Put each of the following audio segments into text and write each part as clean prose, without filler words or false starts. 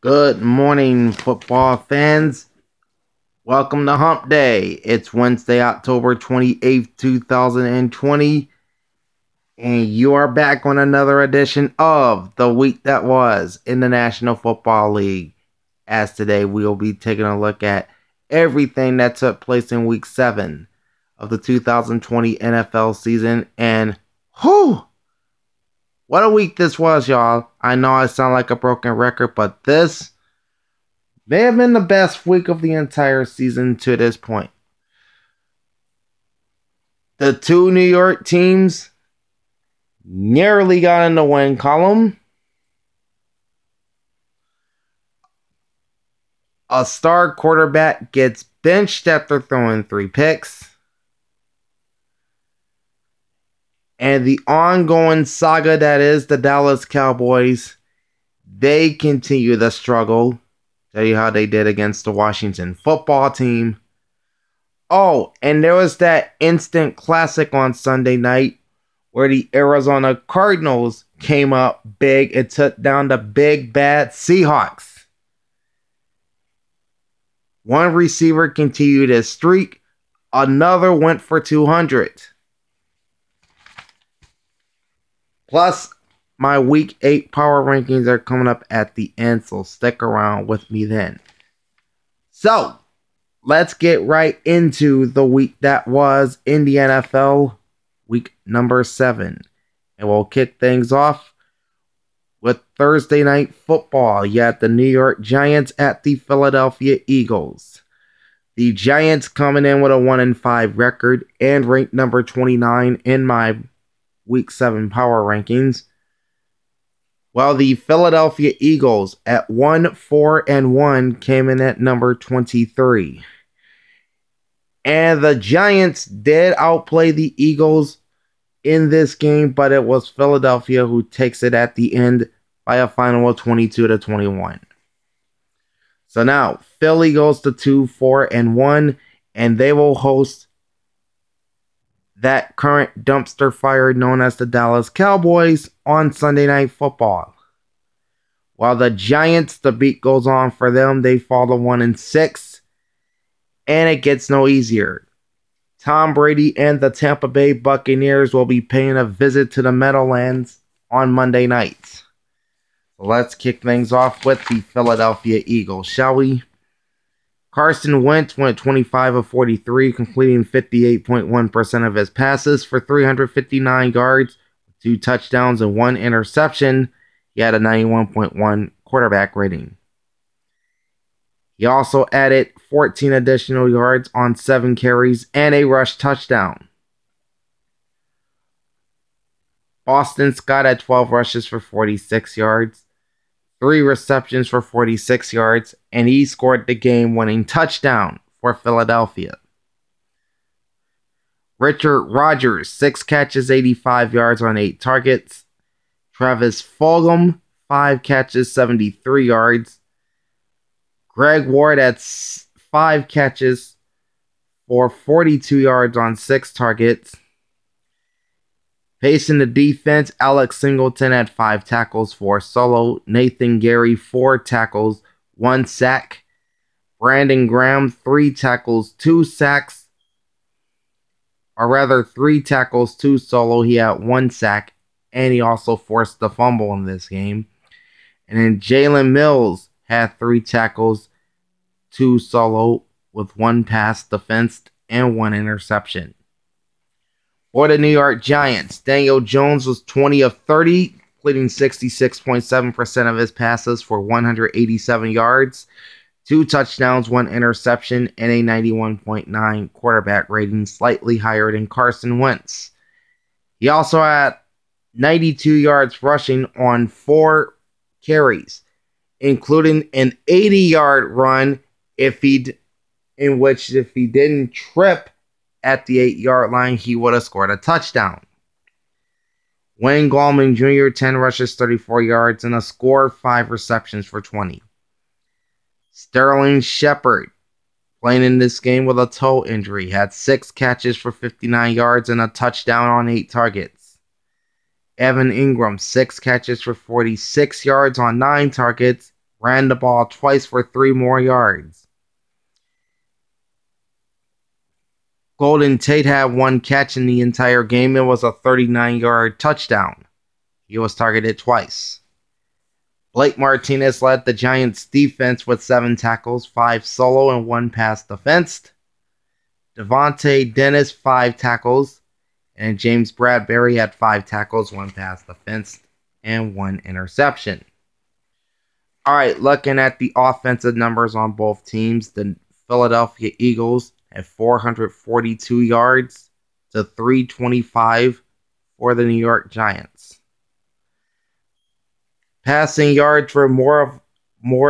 Good morning, football fans. Welcome to Hump Day. It's Wednesday, October 28th, 2020, and you are back on another edition of The Week That Was in the National Football League. As today, we will be taking a look at everything that took place in Week 7 of the 2020 NFL season, and whew! What a week this was, y'all. I know I sound like a broken record, but this may have been the best week of the entire season to this point. The two New York teams nearly got in the win column. A star quarterback gets benched after throwing 3 picks. And the ongoing saga that is the Dallas Cowboys, they continue the struggle. Tell you how they did against the Washington football team. Oh, and there was that instant classic on Sunday night where the Arizona Cardinals came up big and took down the big bad Seahawks. One receiver continued his streak. Another went for 200. Plus, my Week 8 power rankings are coming up at the end, so stick around with me then. So, let's get right into the week that was in the NFL, week number 7. And we'll kick things off with Thursday Night Football. You had the New York Giants at the Philadelphia Eagles. The Giants coming in with a 1-5 record and ranked number 29 in my Week 7 power rankings, while the Philadelphia Eagles at 1-4-1 came in at number 23. And the Giants did outplay the Eagles in this game, but it was Philadelphia who takes it at the end by a final of 22-21. So now Philly goes to 2-4-1, and they will host that current dumpster fire known as the Dallas Cowboys on Sunday Night Football. While the Giants, the beat goes on for them. They fall to 1-6, and it gets no easier. Tom Brady and the Tampa Bay Buccaneers will be paying a visit to the Meadowlands on Monday nights. So let's kick things off with the Philadelphia Eagles, shall we? Carson Wentz went 25 of 43, completing 58.1% of his passes for 359 yards, 2 touchdowns, and 1 interception. He had a 91.1 quarterback rating. He also added 14 additional yards on 7 carries and a rush touchdown. Boston Scott had 12 rushes for 46 yards. 3 receptions for 46 yards, and he scored the game-winning touchdown for Philadelphia. Richard Rodgers, 6 catches, 85 yards on 8 targets. Travis Fulgham, 5 catches, 73 yards. Greg Ward had 5 catches for 42 yards on 6 targets. Pacing the defense, Alex Singleton had 5 tackles, 4 solo. Nathan Gary, 4 tackles, 1 sack. Brandon Graham, 3 tackles, 2 sacks. Or rather, 3 tackles, 2 solo. He had 1 sack, and he also forced the fumble in this game. And then Jalen Mills had 3 tackles, 2 solo, with 1 pass defensed and 1 interception. For the New York Giants, Daniel Jones was 20 of 30, completing 66.7% of his passes for 187 yards, 2 touchdowns, 1 interception, and a 91.9 quarterback rating, slightly higher than Carson Wentz. He also had 92 yards rushing on 4 carries, including an 80-yard run if he didn't trip at the 8-yard line, he would have scored a touchdown. Wayne Gallman Jr., 10 rushes, 34 yards, and a score, 5 receptions for 20. Sterling Shepard, playing in this game with a toe injury, had 6 catches for 59 yards and a touchdown on 8 targets. Evan Ingram, 6 catches for 46 yards on 9 targets, ran the ball twice for 3 more yards. Golden Tate had 1 catch in the entire game. It was a 39-yard touchdown. He was targeted twice. Blake Martinez led the Giants' defense with 7 tackles, 5 solo, and 1 pass defensed. Devontae Dennis, 5 tackles, and James Bradbury had 5 tackles, 1 pass defensed, and 1 interception. All right, looking at the offensive numbers on both teams, the Philadelphia Eagles had 442 yards to 325 for the New York Giants. Passing yards were more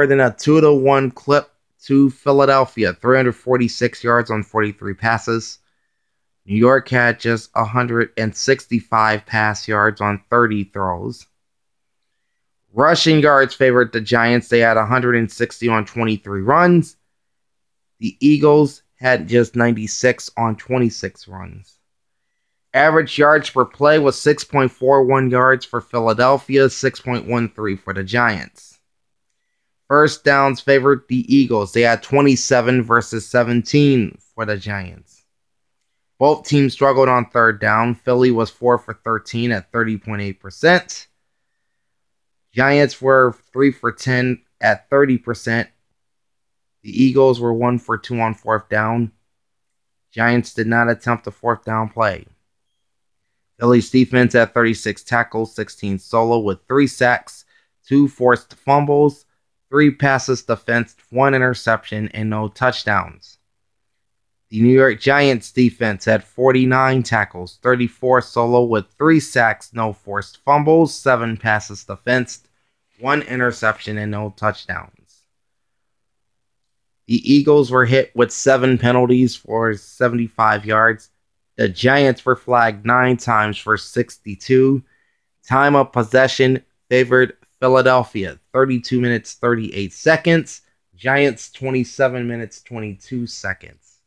than a 2-to-1 clip to Philadelphia, 346 yards on 43 passes. New York had just 165 pass yards on 30 throws. Rushing yards favored the Giants. They had 160 on 23 runs. The Eagles had just 96 on 26 runs. Average yards per play was 6.41 yards for Philadelphia, 6.13 for the Giants. First downs favored the Eagles. They had 27 versus 17 for the Giants. Both teams struggled on third down. Philly was 4 for 13 at 30.8%. Giants were 3 for 10 at 30%. The Eagles were 1 for 2 on fourth down. Giants did not attempt a fourth down play. Philly's defense had 36 tackles, 16 solo with 3 sacks, 2 forced fumbles, 3 passes defensed, 1 interception, and no touchdowns. The New York Giants defense had 49 tackles, 34 solo with 3 sacks, no forced fumbles, 7 passes defensed, 1 interception, and no touchdowns. The Eagles were hit with 7 penalties for 75 yards. The Giants were flagged 9 times for 62. Time of possession favored Philadelphia, 32 minutes, 38 seconds. Giants, 27 minutes, 22 seconds.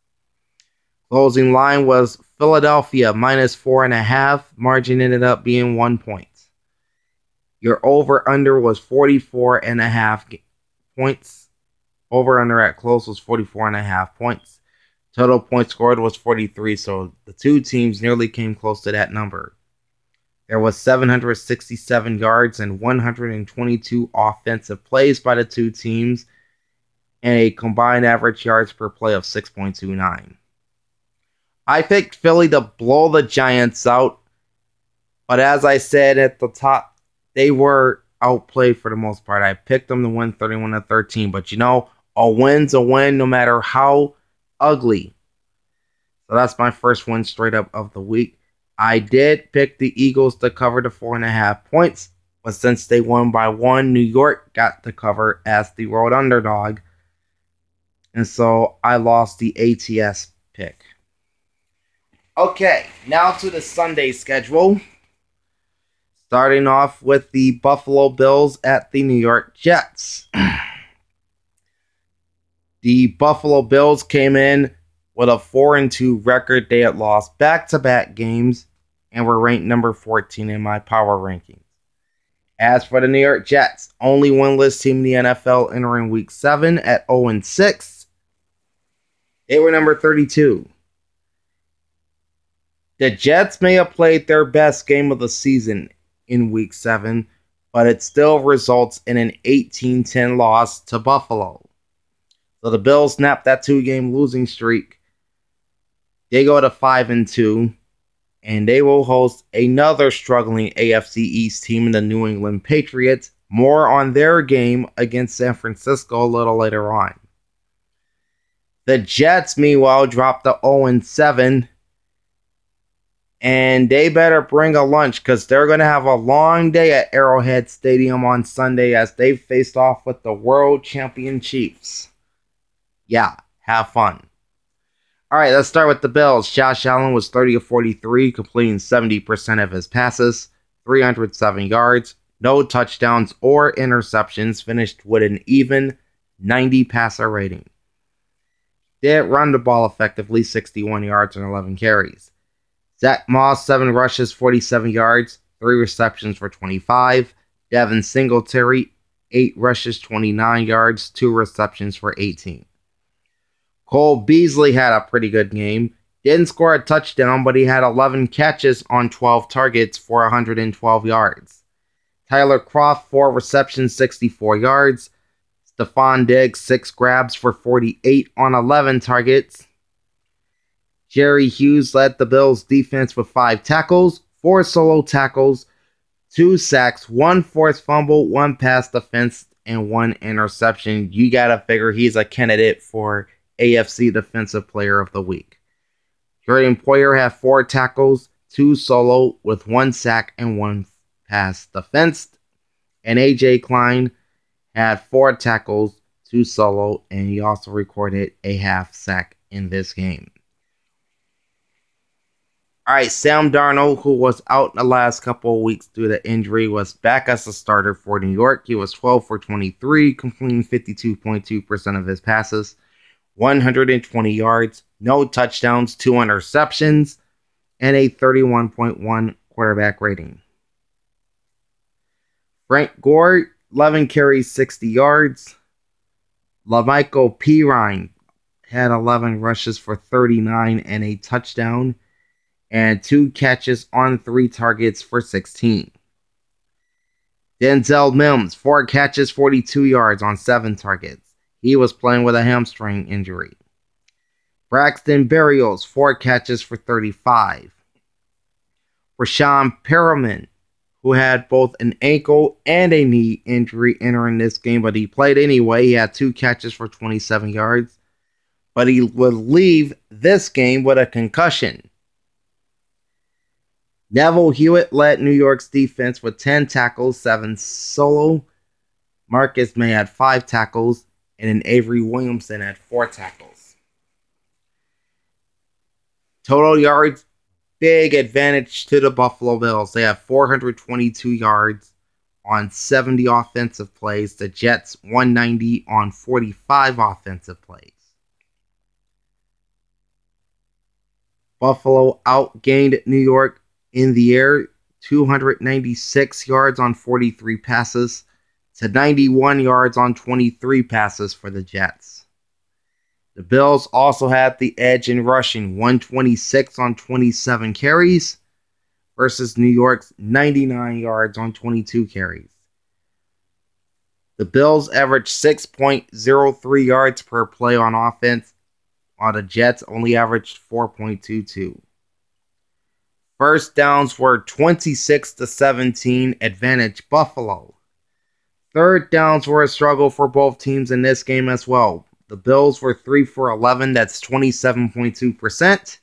Closing line was Philadelphia minus 4.5. Margin ended up being 1 point. Your over-under was 44.5 points. Over-under at close was 44.5 points. Total points scored was 43, so the two teams nearly came close to that number. There was 767 yards and 122 offensive plays by the two teams, and a combined average yards per play of 6.29. I picked Philly to blow the Giants out, but as I said at the top, they were outplayed for the most part. I picked them to win 31-13, but you know, a win's a win no matter how ugly. So that's my first win straight up of the week. I did pick the Eagles to cover the 4.5 points, but since they won by 1, New York got the cover as the road underdog. And so I lost the ATS pick. Okay, now to the Sunday schedule. Starting off with the Buffalo Bills at the New York Jets. The Buffalo Bills came in with a 4-2 record. They had lost back-to-back games and were ranked number 14 in my power rankings. As for the New York Jets, only winless team in the NFL entering Week 7 at 0-6. They were number 32. The Jets may have played their best game of the season in Week 7, but it still results in an 18-10 loss to Buffalo. So the Bills snapped that 2-game losing streak. They go to 5-2, and they will host another struggling AFC East team in the New England Patriots. More on their game against San Francisco a little later on. The Jets, meanwhile, dropped to 0-7, and they better bring a lunch because they're going to have a long day at Arrowhead Stadium on Sunday as they faced off with the world champion Chiefs. Yeah, have fun. All right, let's start with the Bills. Josh Allen was 30 of 43, completing 70% of his passes, 307 yards, no touchdowns or interceptions, finished with an even 90 passer rating. Did run the ball effectively, 61 yards and 11 carries. Zach Moss, 7 rushes, 47 yards, 3 receptions for 25. Devin Singletary, 8 rushes, 29 yards, 2 receptions for 18. Cole Beasley had a pretty good game. Didn't score a touchdown, but he had 11 catches on 12 targets for 112 yards. Tyler Kroft, 4 receptions, 64 yards. Stephon Diggs, 6 grabs for 48 on 11 targets. Jerry Hughes led the Bills' defense with 5 tackles, 4 solo tackles, 2 sacks, 1 forced fumble, 1 pass defense, and 1 interception. You gotta figure he's a candidate for AFC Defensive Player of the Week. Jordan Poyer had 4 tackles, 2 solo, with 1 sack and 1 pass defense. And AJ Klein had 4 tackles, 2 solo, and he also recorded a half sack in this game. Alright, Sam Darnold, who was out in the last couple of weeks due to injury, was back as a starter for New York. He was 12 for 23, completing 52.2% of his passes, 120 yards, no touchdowns, 2 interceptions, and a 31.1 quarterback rating. Frank Gore, 11 carries, 60 yards. LaMichael Pirine had 11 rushes for 39 and a touchdown, and 2 catches on 3 targets for 16. Denzel Mims, 4 catches, 42 yards on 7 targets. He was playing with a hamstring injury. Braxton Berrios, 4 catches for 35. Rashawn Perriman, who had both an ankle and a knee injury entering this game, but he played anyway. He had 2 catches for 27 yards, but he would leave this game with a concussion. Neville Hewitt led New York's defense with 10 tackles, 7 solo. Marcus May had 5 tackles, and then Avery Williamson had 4 tackles. Total yards, big advantage to the Buffalo Bills. They have 422 yards on 70 offensive plays. The Jets, 190 on 45 offensive plays. Buffalo outgained New York in the air, 296 yards on 43 passes to 91 yards on 23 passes for the Jets. The Bills also had the edge in rushing, 126 on 27 carries versus New York's 99 yards on 22 carries. The Bills averaged 6.03 yards per play on offense, while the Jets only averaged 4.22. First downs were 26-17, advantage Buffalo. Third downs were a struggle for both teams in this game as well. The Bills were 3 for 11, that's 27.2%.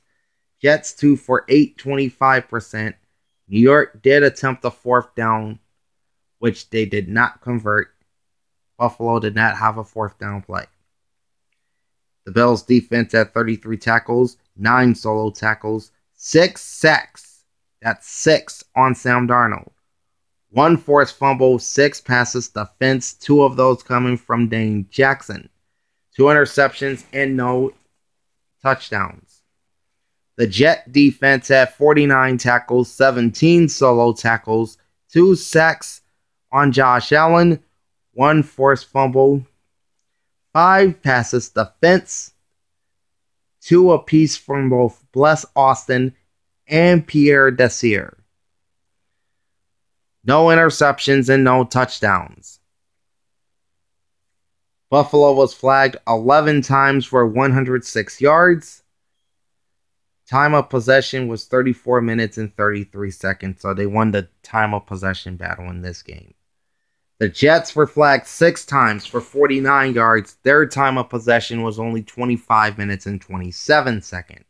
Jets 2 for 8, 25%. New York did attempt a 4th down, which they did not convert. Buffalo did not have a 4th down play. The Bills defense had 33 tackles, 9 solo tackles, 6 sacks. That's 6 on Sam Darnold. 1 forced fumble, 6 passes defense, 2 of those coming from Dane Jackson. 2 interceptions and no touchdowns. The Jet defense had 49 tackles, 17 solo tackles, 2 sacks on Josh Allen, 1 forced fumble, 5 passes defense, 2 apiece from both Bless Austin and Pierre Desir. No interceptions and no touchdowns. Buffalo was flagged 11 times for 106 yards. Time of possession was 34 minutes and 33 seconds, so they won the time of possession battle in this game. The Jets were flagged 6 times for 49 yards. Their time of possession was only 25 minutes and 27 seconds.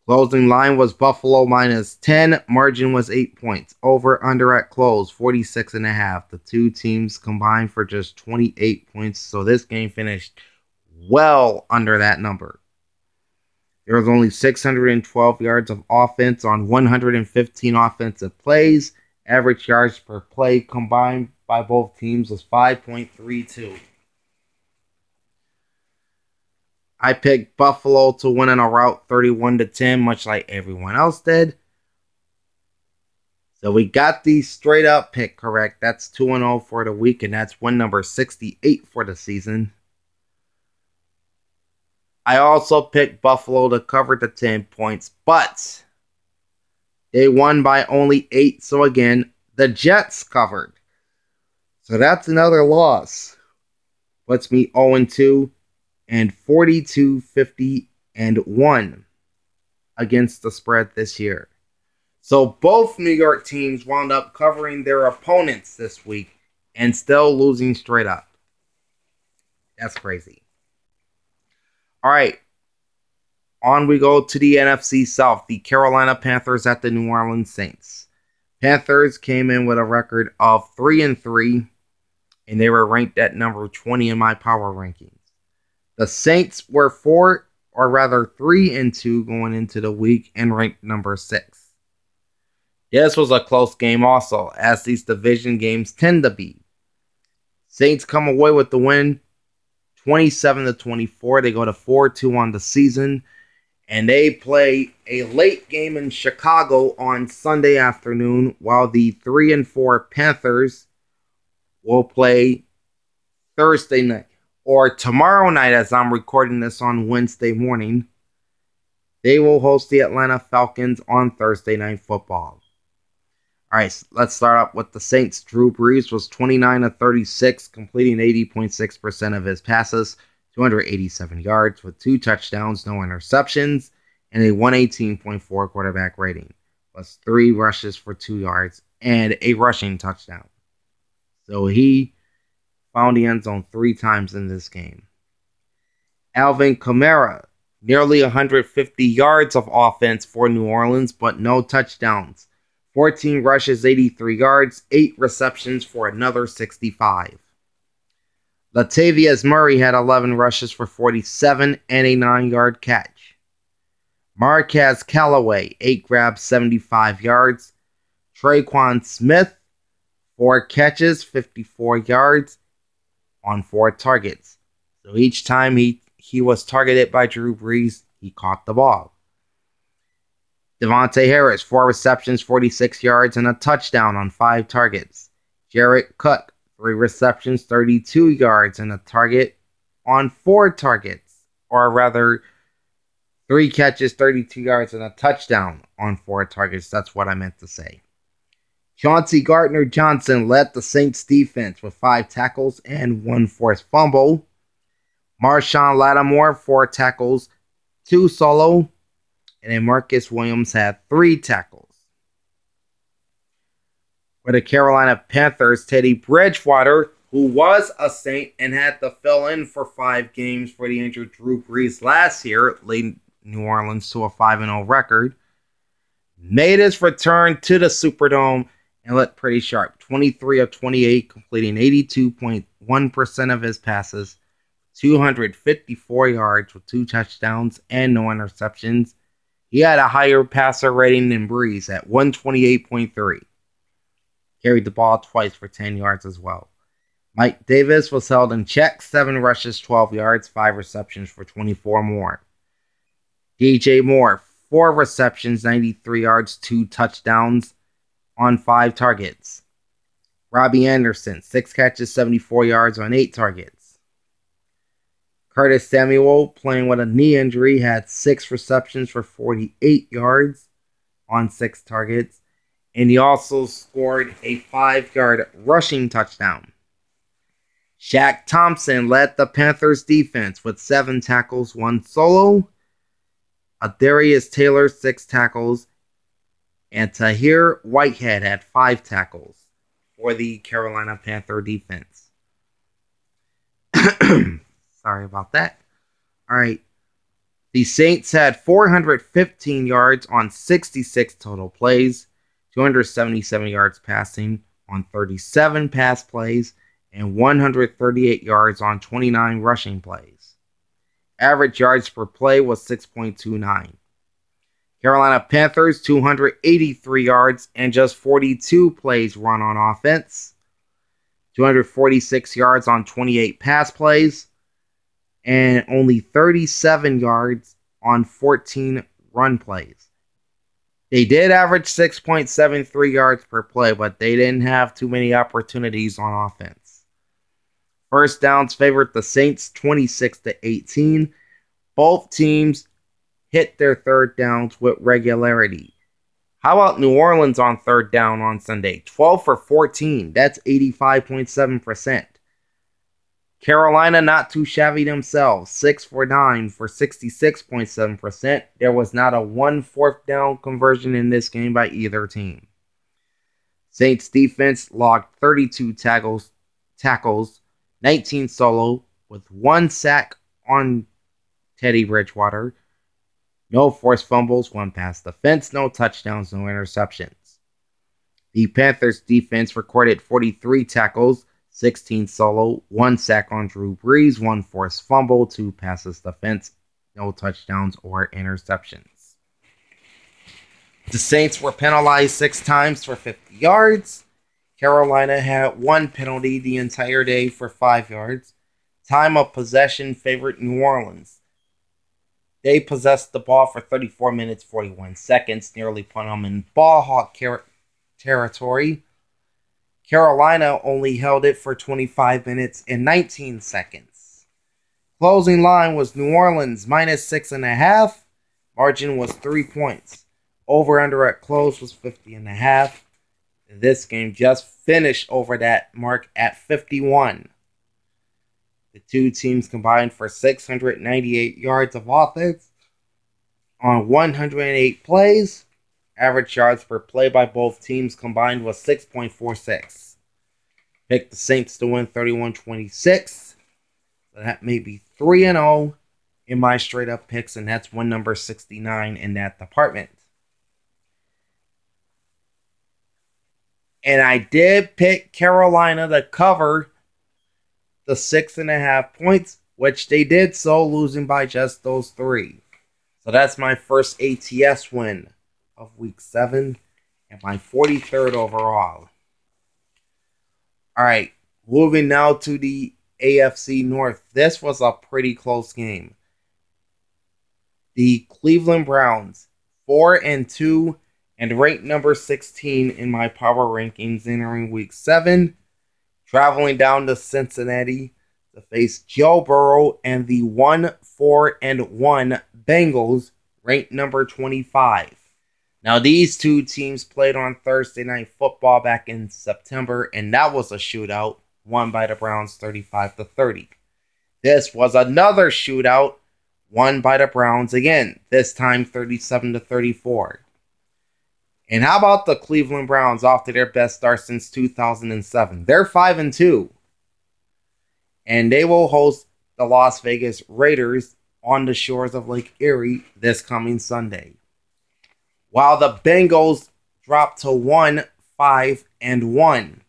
Closing line was Buffalo minus 10. Margin was 8 points. Over under at close, 46.5. The two teams combined for just 28 points. So this game finished well under that number. There was only 612 yards of offense on 115 offensive plays. Average yards per play combined by both teams was 5.32. I picked Buffalo to win in a rout 31-10, much like everyone else did. So we got the straight up pick correct. That's 2-0 for the week, and that's win number 68 for the season. I also picked Buffalo to cover the 10 points, but they won by only 8. So again, the Jets covered. So that's another loss. Puts me 0-2 and 42-50-1 against the spread this year. So both New York teams wound up covering their opponents this week and still losing straight up. That's crazy. All right. On we go to the NFC South. The Carolina Panthers at the New Orleans Saints. Panthers came in with a record of 3-3, and they were ranked at number 20 in my power rankings. The Saints were 3-2 going into the week and ranked number 6. This was a close game also, as these division games tend to be. Saints come away with the win, 27-24. They go to 4-2 on the season, and they play a late game in Chicago on Sunday afternoon, while the 3-4 Panthers will play Thursday night, or tomorrow night as I'm recording this on Wednesday morning. They will host the Atlanta Falcons on Thursday Night Football. All right, so let's start up with the Saints. Drew Brees was 29-36, completing 80.6% of his passes, 287 yards with 2 touchdowns, no interceptions, and a 118.4 quarterback rating, plus 3 rushes for 2 yards and a rushing touchdown. So he found the end zone 3 times in this game. Alvin Kamara, nearly 150 yards of offense for New Orleans, but no touchdowns. 14 rushes, 83 yards, 8 receptions for another 65. Latavius Murray had 11 rushes for 47 and a 9-yard catch. Marquez Callaway, 8 grabs, 75 yards. Traquan Smith, 4 catches, 54 yards on 4 targets. So each time he was targeted by Drew Brees, he caught the ball. Devontae Harris, 4 receptions, 46 yards, and a touchdown on 5 targets. Jarrett Cook, 3 receptions, 32 yards, and a target on 4 targets. Or rather, 3 catches, 32 yards, and a touchdown on 4 targets. That's what I meant to say. Chauncey Gardner-Johnson led the Saints defense with 5 tackles and 1 forced fumble. Marshawn Lattimore, 4 tackles, 2 solo. And then Marcus Williams had 3 tackles. For the Carolina Panthers, Teddy Bridgewater, who was a Saint and had to fill in for 5 games for the injured Drew Brees last year, led New Orleans to a 5-0 record, made his return to the Superdome and looked pretty sharp. 23 of 28, completing 82.1% of his passes, 254 yards with 2 touchdowns and no interceptions. He had a higher passer rating than Brees at 128.3. Carried the ball twice for 10 yards as well. Mike Davis was held in check, 7 rushes, 12 yards, 5 receptions for 24 more. DJ Moore, 4 receptions, 93 yards, 2 touchdowns on 5 targets. Robbie Anderson, 6 catches, 74 yards on 8 targets. Curtis Samuel, playing with a knee injury, had 6 receptions for 48 yards on 6 targets. And he also scored a 5-yard rushing touchdown. Shaq Thompson led the Panthers defense with 7 tackles, 1 solo. Darius Taylor, 6 tackles. And Tahir Whitehead had 5 tackles for the Carolina Panther defense. Sorry about that. All right. The Saints had 415 yards on 66 total plays, 277 yards passing on 37 pass plays, and 138 yards on 29 rushing plays. Average yards per play was 6.29. Carolina Panthers, 283 yards and just 42 plays run on offense, 246 yards on 28 pass plays, and only 37 yards on 14 run plays. They did average 6.73 yards per play, but they didn't have too many opportunities on offense. First downs favored the Saints 26-18. Both teams hit their third downs with regularity. How about New Orleans on third down on Sunday? 12 for 14. That's 85.7%. Carolina not too shabby themselves. 6 for 9 for 66.7%. There was not a 1 fourth down conversion in this game by either team. Saints defense logged 32 tackles, 19 solo, with 1 sack on Teddy Bridgewater. No forced fumbles, 1 pass defense, no touchdowns, no interceptions. The Panthers defense recorded 43 tackles, 16 solo, 1 sack on Drew Brees, 1 forced fumble, 2 passes defense, no touchdowns or interceptions. The Saints were penalized 6 times for 50 yards. Carolina had 1 penalty the entire day for 5 yards. Time of possession favored New Orleans. They possessed the ball for 34 minutes, 41 seconds, nearly put them in ball hawk territory. Carolina only held it for 25 minutes and 19 seconds. Closing line was New Orleans minus 6.5. Margin was 3 points. Over-under at close was 50.5. This game just finished over that mark at 51. The two teams combined for 698 yards of offense on 108 plays. Average yards per play by both teams combined was 6.46. Picked the Saints to win 31-26. So that may be 3-0 in my straight-up picks, and that's win number 69 in that department. And I did pick Carolina to cover the 6.5 points, which they did so, losing by just those 3. So that's my first ATS win of Week 7 and my 43rd overall. Alright, moving now to the AFC North. This was a pretty close game. The Cleveland Browns, 4-2, and ranked number 16 in my power rankings entering Week 7. Traveling down to Cincinnati to face Joe Burrow and the 1-4-1 Bengals, ranked number 25. Now, these two teams played on Thursday Night Football back in September, and that was a shootout, won by the Browns 35-30. This was another shootout, won by the Browns again, this time 37-34. And how about the Cleveland Browns off to their best start since 2007? They're 5-2. And they will host the Las Vegas Raiders on the shores of Lake Erie this coming Sunday. While the Bengals drop to 1-5-1.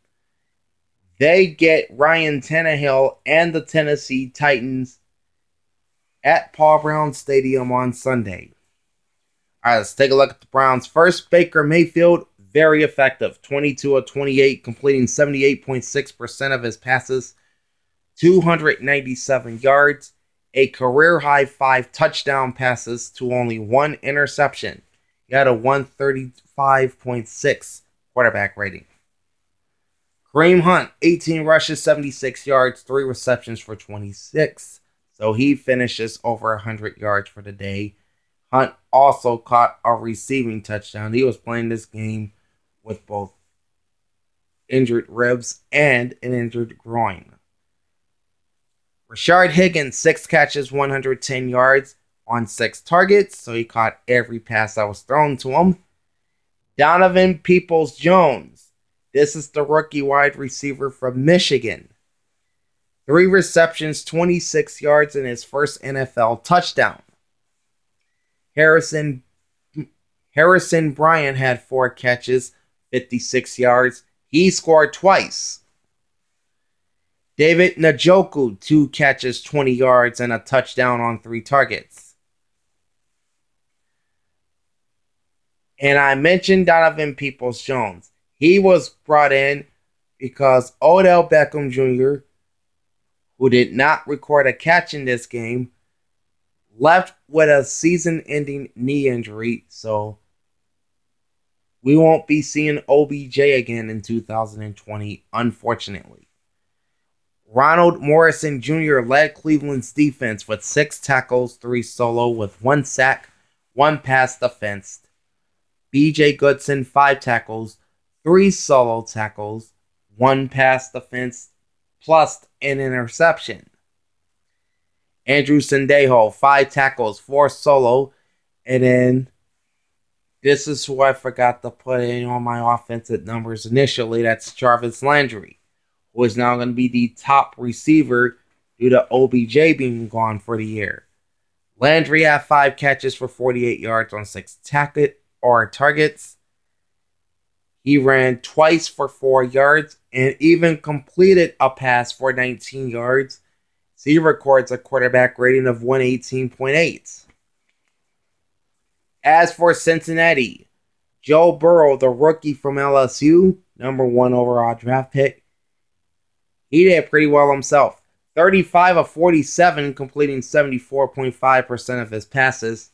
They get Ryan Tannehill and the Tennessee Titans at Paul Brown Stadium on Sunday. All right, let's take a look at the Browns. First, Baker Mayfield, very effective. 22 of 28, completing 78.6% of his passes. 297 yards. A career-high 5 touchdown passes to only 1 interception. He had a 135.6 quarterback rating. Kareem Hunt, 18 rushes, 76 yards, 3 receptions for 26. So he finishes over 100 yards for the day. Hunt also caught a receiving touchdown. He was playing this game with both injured ribs and an injured groin. Rashard Higgins, 6 catches, 110 yards on 6 targets. So he caught every pass that was thrown to him. Donovan Peoples-Jones. This is the rookie wide receiver from Michigan. 3 receptions, 26 yards in his first NFL touchdown. Harrison Bryant had 4 catches, 56 yards. He scored twice. David Njoku, 2 catches, 20 yards, and a touchdown on 3 targets. And I mentioned Donovan Peoples-Jones. He was brought in because Odell Beckham Jr., who did not record a catch in this game, left with a season-ending knee injury, so We won't be seeing OBJ again in 2020, unfortunately. Ronald Morrison Jr. led Cleveland's defense with 6 tackles, 3 solo, with 1 sack, 1 pass defensed. B.J. Goodson, 5 tackles, 3 solo tackles, 1 pass defense, plus an interception. Andrew Sendejo, 5 tackles, 4 solo, and then this is who I forgot to put in on my offensive numbers initially. That's Jarvis Landry, who is now going to be the top receiver due to OBJ being gone for the year. Landry had 5 catches for 48 yards on 6 targets. He ran twice for 4 yards and even completed a pass for 19 yards. So he records a quarterback rating of 118.8. As for Cincinnati, Joe Burrow, the rookie from LSU, number 1 overall draft pick, he did pretty well himself. 35 of 47, completing 74.5% of his passes.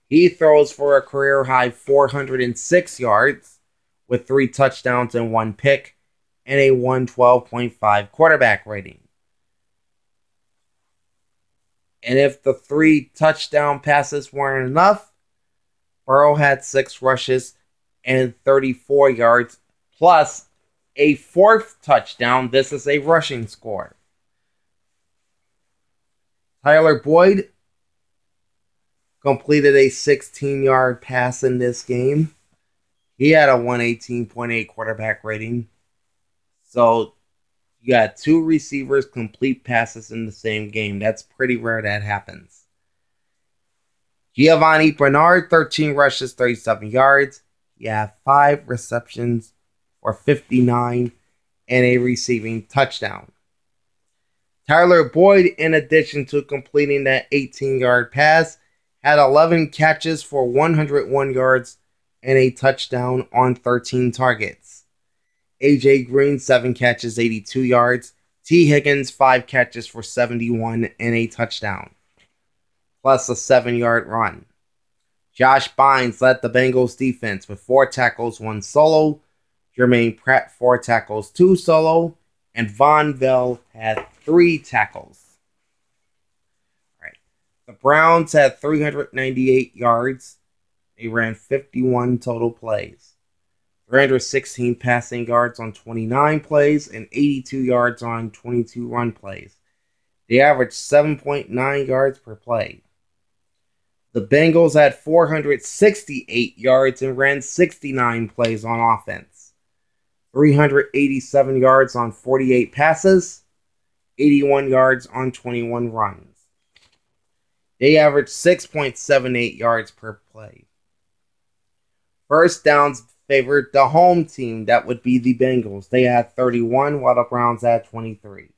He throws for a career-high 406 yards with 3 touchdowns and 1 pick and a 112.5 quarterback rating. And if the 3 touchdown passes weren't enough, Burrow had 6 rushes and 34 yards, plus a 4th touchdown. This is a rushing score. Tyler Boyd completed a 16-yard pass in this game. He had a 118.8 quarterback rating. So you got 2 receivers complete passes in the same game. That's pretty rare that happens. Giovanni Bernard, 13 rushes, 37 yards. He had 5 receptions for 59 and a receiving touchdown. Tyler Boyd, in addition to completing that 18-yard pass, had 11 catches for 101 yards and a touchdown on 13 targets. A.J. Green, 7 catches, 82 yards. T. Higgins, 5 catches for 71 and a touchdown, plus a 7-yard run. Josh Bynes led the Bengals defense with 4 tackles, 1 solo. Jermaine Pratt, 4 tackles, 2 solo. And Von Bell had 3 tackles. All right. The Browns had 398 yards. They ran 51 total plays. 316 passing yards on 29 plays and 82 yards on 22 run plays. They averaged 7.9 yards per play. The Bengals had 468 yards and ran 69 plays on offense. 387 yards on 48 passes, 81 yards on 21 runs. They averaged 6.78 yards per play. First downs favored the home team, that would be the Bengals. They had 31, while the Browns had 23.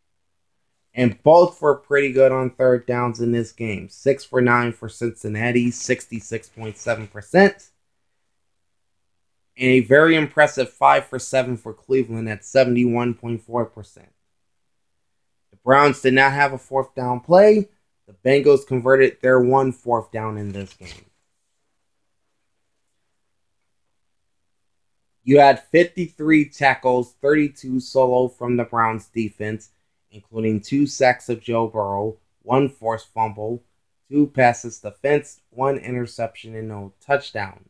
And both were pretty good on third downs in this game. 6 for 9 for Cincinnati, 66.7%. And a very impressive 5 for 7 for Cleveland at 71.4%. The Browns did not have a 4th down play. The Bengals converted their 1 4th down in this game. You had 53 tackles, 32 solo from the Browns defense, including 2 sacks of Joe Burrow, 1 forced fumble, 2 passes defense, 1 interception, and no touchdowns.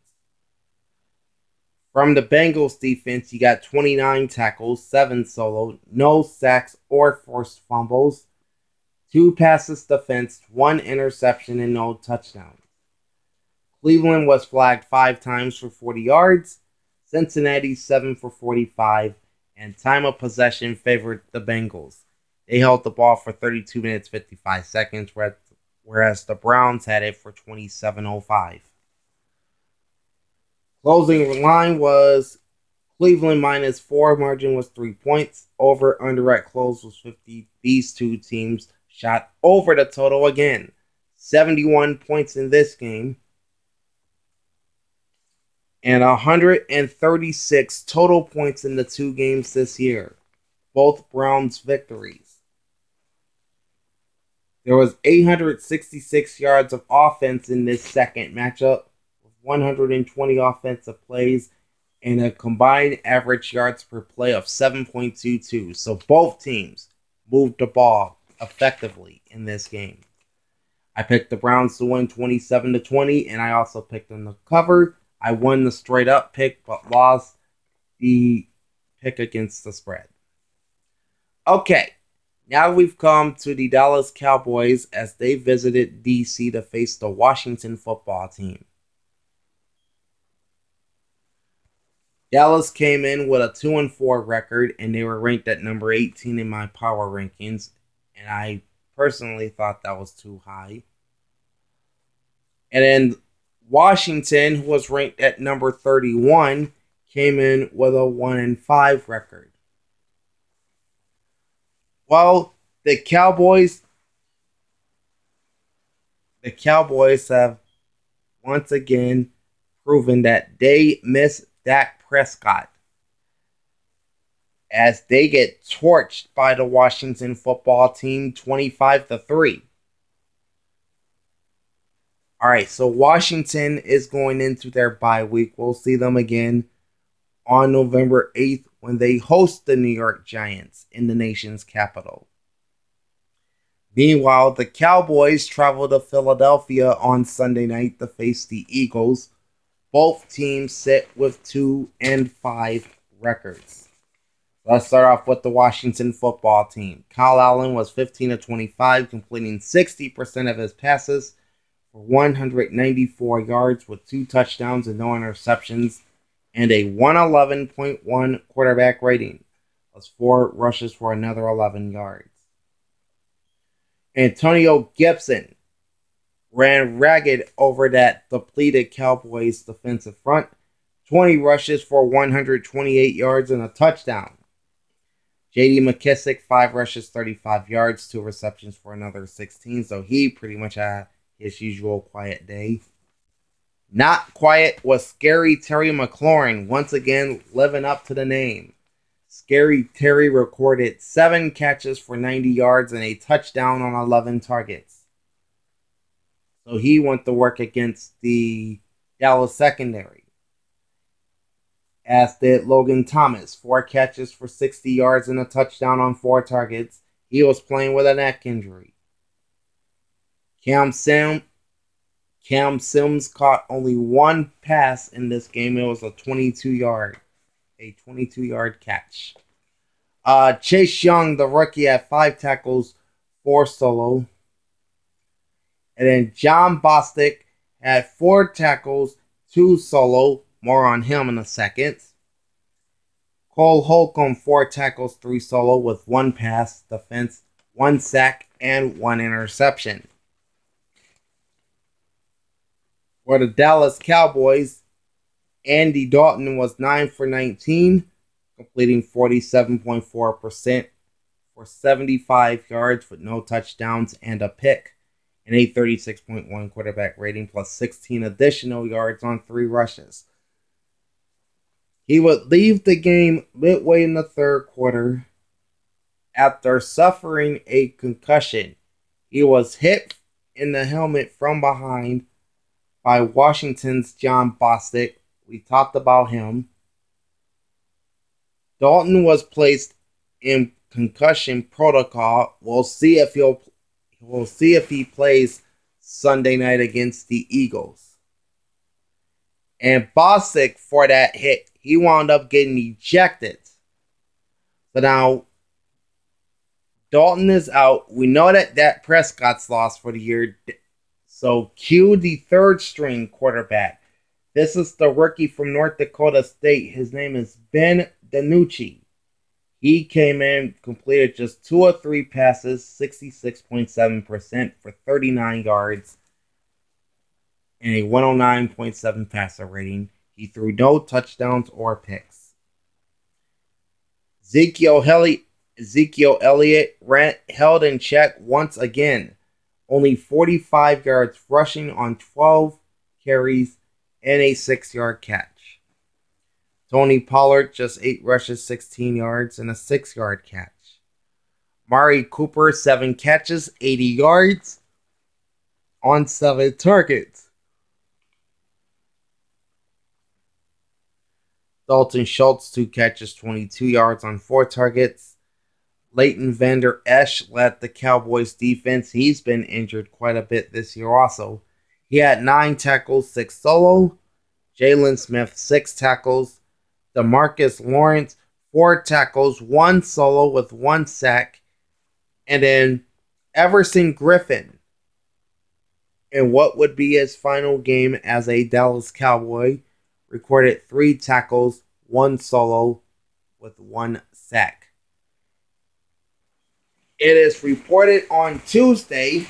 From the Bengals defense, you got 29 tackles, 7 solo, no sacks or forced fumbles, 2 passes defense, 1 interception, and no touchdowns. Cleveland was flagged 5 times for 40 yards, Cincinnati 7 for 45, and time of possession favored the Bengals. They held the ball for 32 minutes 55 seconds, whereas the Browns had it for 27:05. Closing line was Cleveland -4, margin was 3 points. Over under at close was 50. These two teams shot over the total again. 71 points in this game. And 136 total points in the 2 games this year. Both Browns victories. There was 866 yards of offense in this second matchup, with 120 offensive plays and a combined average yards per play of 7.22. So both teams moved the ball effectively in this game. I picked the Browns to win 27-20, and I also picked them to cover. I won the straight up pick, but lost the pick against the spread. Okay, now we've come to the Dallas Cowboys as they visited DC to face the Washington football team. Dallas came in with a 2-4 record, and they were ranked at number 18 in my power rankings, and I personally thought that was too high. And then Washington, who was ranked at number 31, came in with a 1-5 record. Well, the Cowboys have once again proven that they miss Dak Prescott as they get torched by the Washington football team 25-3. Alright, so Washington is going into their bye week. We'll see them again on November 8th when they host the New York Giants in the nation's capital. Meanwhile, the Cowboys travel to Philadelphia on Sunday night to face the Eagles. Both teams sit with 2-5 records. Let's start off with the Washington football team. Kyle Allen was 15-25, completing 60% of his passes for 194 yards with 2 touchdowns and no interceptions, and a 111.1 quarterback rating, plus 4 rushes for another 11 yards. Antonio Gibson ran ragged over that depleted Cowboys defensive front. 20 rushes for 128 yards and a touchdown. J.D. McKissick, 5 rushes, 35 yards, 2 receptions for another 16. So he pretty much had his usual quiet day. Not quiet was Scary Terry McLaurin, once again living up to the name. Scary Terry recorded 7 catches for 90 yards and a touchdown on 11 targets. So he went to work against the Dallas secondary. As did Logan Thomas, 4 catches for 60 yards and a touchdown on 4 targets. He was playing with a neck injury. Cam Sims caught only 1 pass in this game. It was a 22-yard catch. Chase Young, the rookie, had 5 tackles, 4 solo. And then John Bostic had 4 tackles, 2 solo. More on him in a second. Cole Holcomb, 4 tackles, 3 solo with 1 pass defense, 1 sack, and 1 interception. For the Dallas Cowboys, Andy Dalton was 9 for 19, completing 47.4% for 75 yards with no touchdowns and a pick, and a 36.1 quarterback rating plus 16 additional yards on 3 rushes. He would leave the game midway in the third quarter after suffering a concussion. He was hit in the helmet from behind by Washington's John Bostic. We talked about him. Dalton was placed in concussion protocol. We'll see if he plays Sunday night against the Eagles. And Bostic, for that hit, he wound up getting ejected. So now Dalton is out. We know that Dak Prescott's lost for the year. So cue the third string quarterback. This is the rookie from North Dakota State. His name is Ben DiNucci. He came in, completed just 2 of 3 passes, 66.7% for 39 yards, and a 109.7 passer rating. He threw no touchdowns or picks. Ezekiel Elliott held in check once again. Only 45 yards rushing on 12 carries and a 6-yard catch. Tony Pollard, just 8 rushes, 16 yards, and a 6-yard catch. Mari Cooper, 7 catches, 80 yards on 7 targets. Dalton Schultz, 2 catches, 22 yards on 4 targets. Leighton Vander Esch led the Cowboys defense. He's been injured quite a bit this year also. He had 9 tackles, 6 solo. Jalen Smith, 6 tackles. DeMarcus Lawrence, 4 tackles, 1 solo with 1 sack. And then Everson Griffin, in what would be his final game as a Dallas Cowboy, recorded 3 tackles, 1 solo with 1 sack. It is reported on Tuesday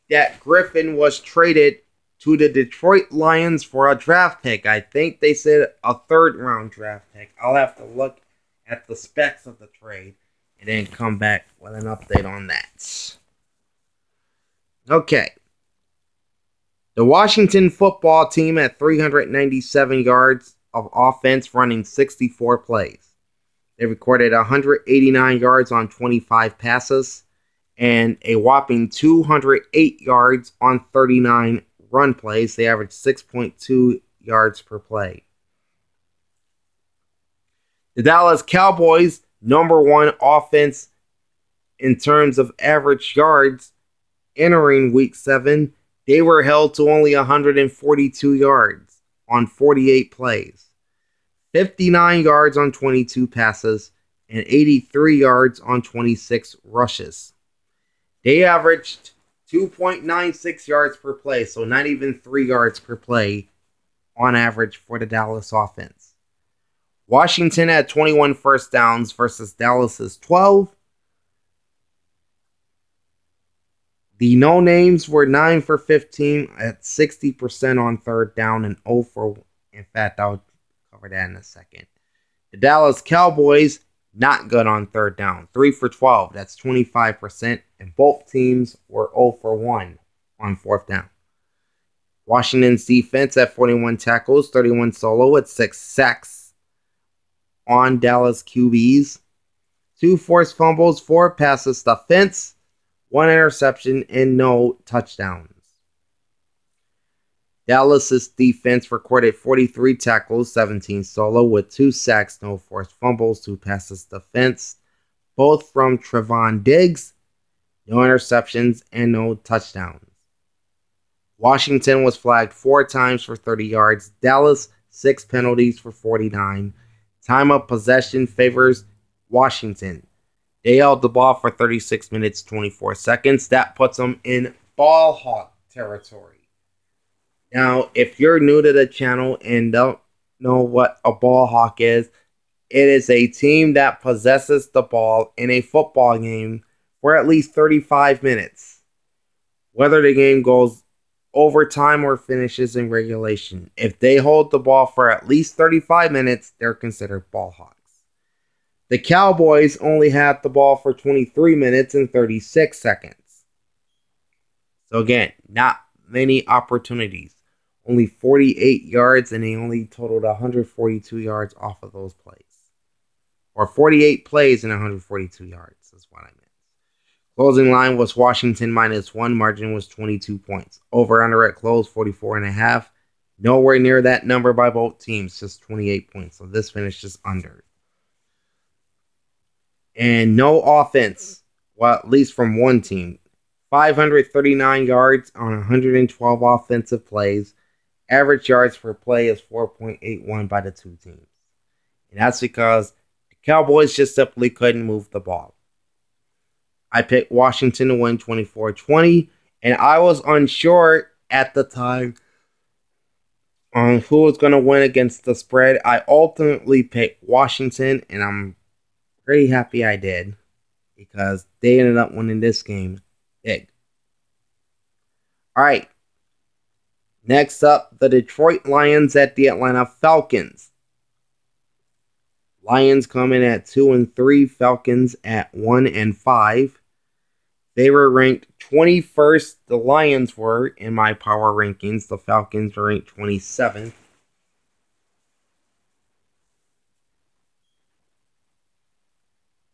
that Griffin was traded to the Detroit Lions for a draft pick. I think they said a 3rd round draft pick. I'll have to look at the specs of the trade and then come back with an update on that. Okay. The Washington football team had 397 yards of offense running 64 plays. They recorded 189 yards on 25 passes and a whopping 208 yards on 39 run plays. They averaged 6.2 yards per play. The Dallas Cowboys, number 1 offense in terms of average yards entering Week 7, they were held to only 142 yards on 48 plays, 59 yards on 22 passes, and 83 yards on 26 rushes. They averaged 2.96 yards per play, so not even 3 yards per play on average for the Dallas offense. Washington had 21 first downs versus Dallas's 12. The no-names were 9 for 15 at 60% on 3rd down and 0 for... In fact, I'll cover that in a second. The Dallas Cowboys, not good on 3rd down. 3 for 12, that's 25%. And both teams were 0 for 1 on 4th down. Washington's defense at 41 tackles, 31 solo with 6 sacks on Dallas QBs. 2 forced fumbles, 4 passes defense, 1 interception, and no touchdowns. Dallas's defense recorded 43 tackles, 17 solo, with 2 sacks, no forced fumbles, 2 passes defense, both from Trevon Diggs, no interceptions, and no touchdowns. Washington was flagged 4 times for 30 yards. Dallas, 6 penalties for 49. Time of possession favors Washington. They held the ball for 36 minutes, 24 seconds. That puts them in ball hawk territory. Now, if you're new to the channel and don't know what a ball hawk is, it is a team that possesses the ball in a football game for at least 35 minutes, whether the game goes overtime or finishes in regulation. If they hold the ball for at least 35 minutes, they're considered ball hawks. The Cowboys only had the ball for 23 minutes and 36 seconds. So again, not many opportunities. Only 48 yards, and they only totaled 142 yards off of those plays. Or 48 plays and 142 yards is what I meant. Closing line was Washington -1. Margin was 22 points. Over under at close, 44.5. Nowhere near that number by both teams, just 28 points. So this finishes under. And no offense, well, at least from one team. 539 yards on 112 offensive plays. Average yards per play is 4.81 by the two teams. And that's because the Cowboys just simply couldn't move the ball. I picked Washington to win 24-20, and I was unsure at the time on who was going to win against the spread. I ultimately picked Washington, and I'm pretty happy I did because they ended up winning this game big. All right. Next up, the Detroit Lions at the Atlanta Falcons. Lions come in at 2-3, Falcons at 1-5. They were ranked 21st. The Lions were in my power rankings. The Falcons were ranked 27th.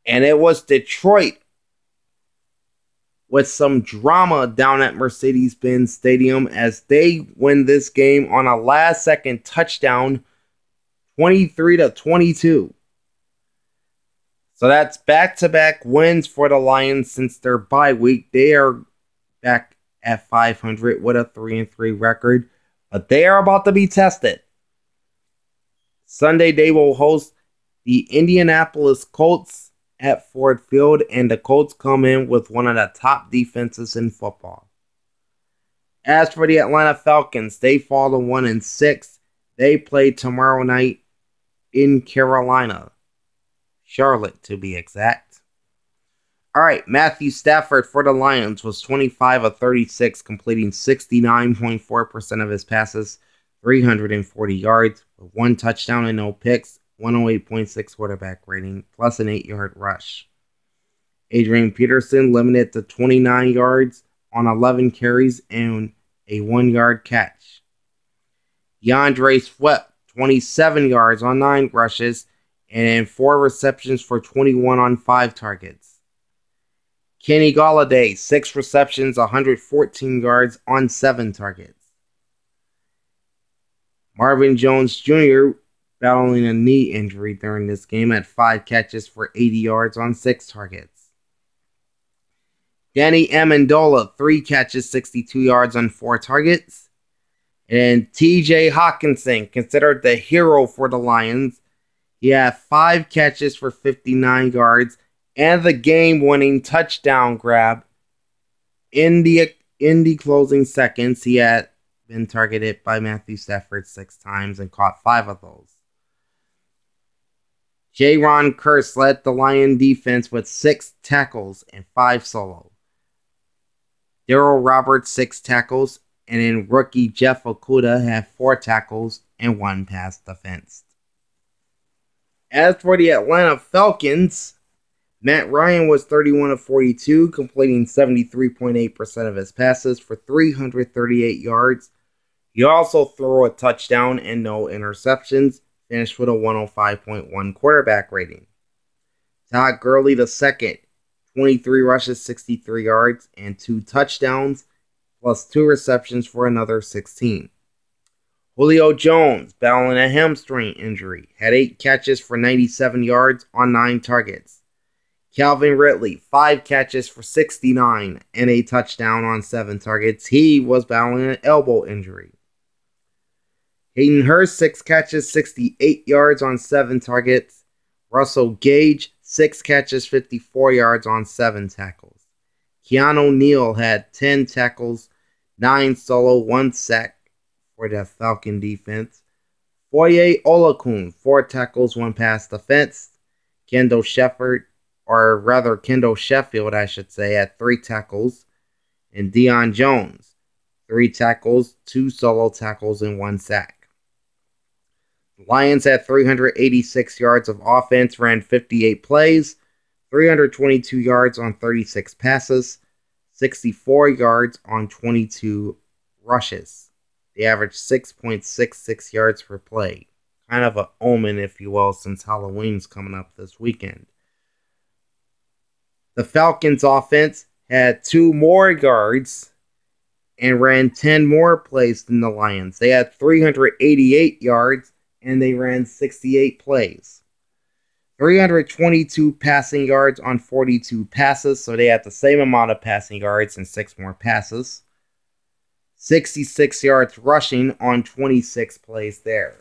And it was Detroit with some drama down at Mercedes-Benz Stadium as they win this game on a last-second touchdown, 23-22. So that's back-to-back wins for the Lions since their bye week. They are back at 500 with a 3-3 record, but they are about to be tested. Sunday they will host the Indianapolis Colts at Ford Field, and the Colts come in with one of the top defenses in football. As for the Atlanta Falcons, they fall to 1-6. They play tomorrow night in Carolina. Charlotte, to be exact. All right, Matthew Stafford for the Lions was 25 of 36, completing 69.4% of his passes, 340 yards, with 1 touchdown and no picks, 108.6 quarterback rating, plus an 8-yard rush. Adrian Peterson limited to 29 yards on 11 carries and a 1-yard catch. DeAndre Swift, 27 yards on 9 rushes and 4 receptions for 21 on 5 targets. Kenny Golladay, 6 receptions, 114 yards on 7 targets. Marvin Jones Jr. battling a knee injury during this game at 5 catches for 80 yards on 6 targets. Danny Amendola, 3 catches, 62 yards on 4 targets. And TJ Hawkinson, considered the hero for the Lions, he had 5 catches for 59 yards and the game-winning touchdown grab in the closing seconds. He had been targeted by Matthew Stafford 6 times and caught 5 of those. Jaron Kearse led the Lion defense with 6 tackles and 5 solo. Darrell Roberts 6 tackles, and then rookie Jeff Okudah had 4 tackles and 1 pass defense. As for the Atlanta Falcons, Matt Ryan was 31 of 42, completing 73.8% of his passes for 338 yards. He also threw a touchdown and no interceptions, finished with a 105.1 quarterback rating. Todd Gurley II, 23 rushes, 63 yards, and 2 touchdowns, plus 2 receptions for another 16. Julio Jones, battling a hamstring injury, had 8 catches for 97 yards on 9 targets. Calvin Ridley, 5 catches for 69 and a touchdown on 7 targets. He was battling an elbow injury. Hayden Hurst, 6 catches, 68 yards on 7 targets. Russell Gage, 6 catches, 54 yards on 7 tackles. Keanu Neal had 10 tackles, 9 solo, 1 sack for the Falcon defense. Foye Olakun, 4 tackles, 1 pass defense. Kendall Sheffield, I should say, had 3 tackles. And Deion Jones, 3 tackles, 2 solo tackles, and 1 sack. The Lions had 386 yards of offense, ran 58 plays, 322 yards on 36 passes, 64 yards on 22 rushes. They averaged 6.66 yards per play. Kind of an omen, if you will, since Halloween's coming up this weekend. The Falcons offense had 2 more yards and ran 10 more plays than the Lions. They had 388 yards and they ran 68 plays. 322 passing yards on 42 passes, so they had the same amount of passing yards and 6 more passes. 66 yards rushing on 26 plays there.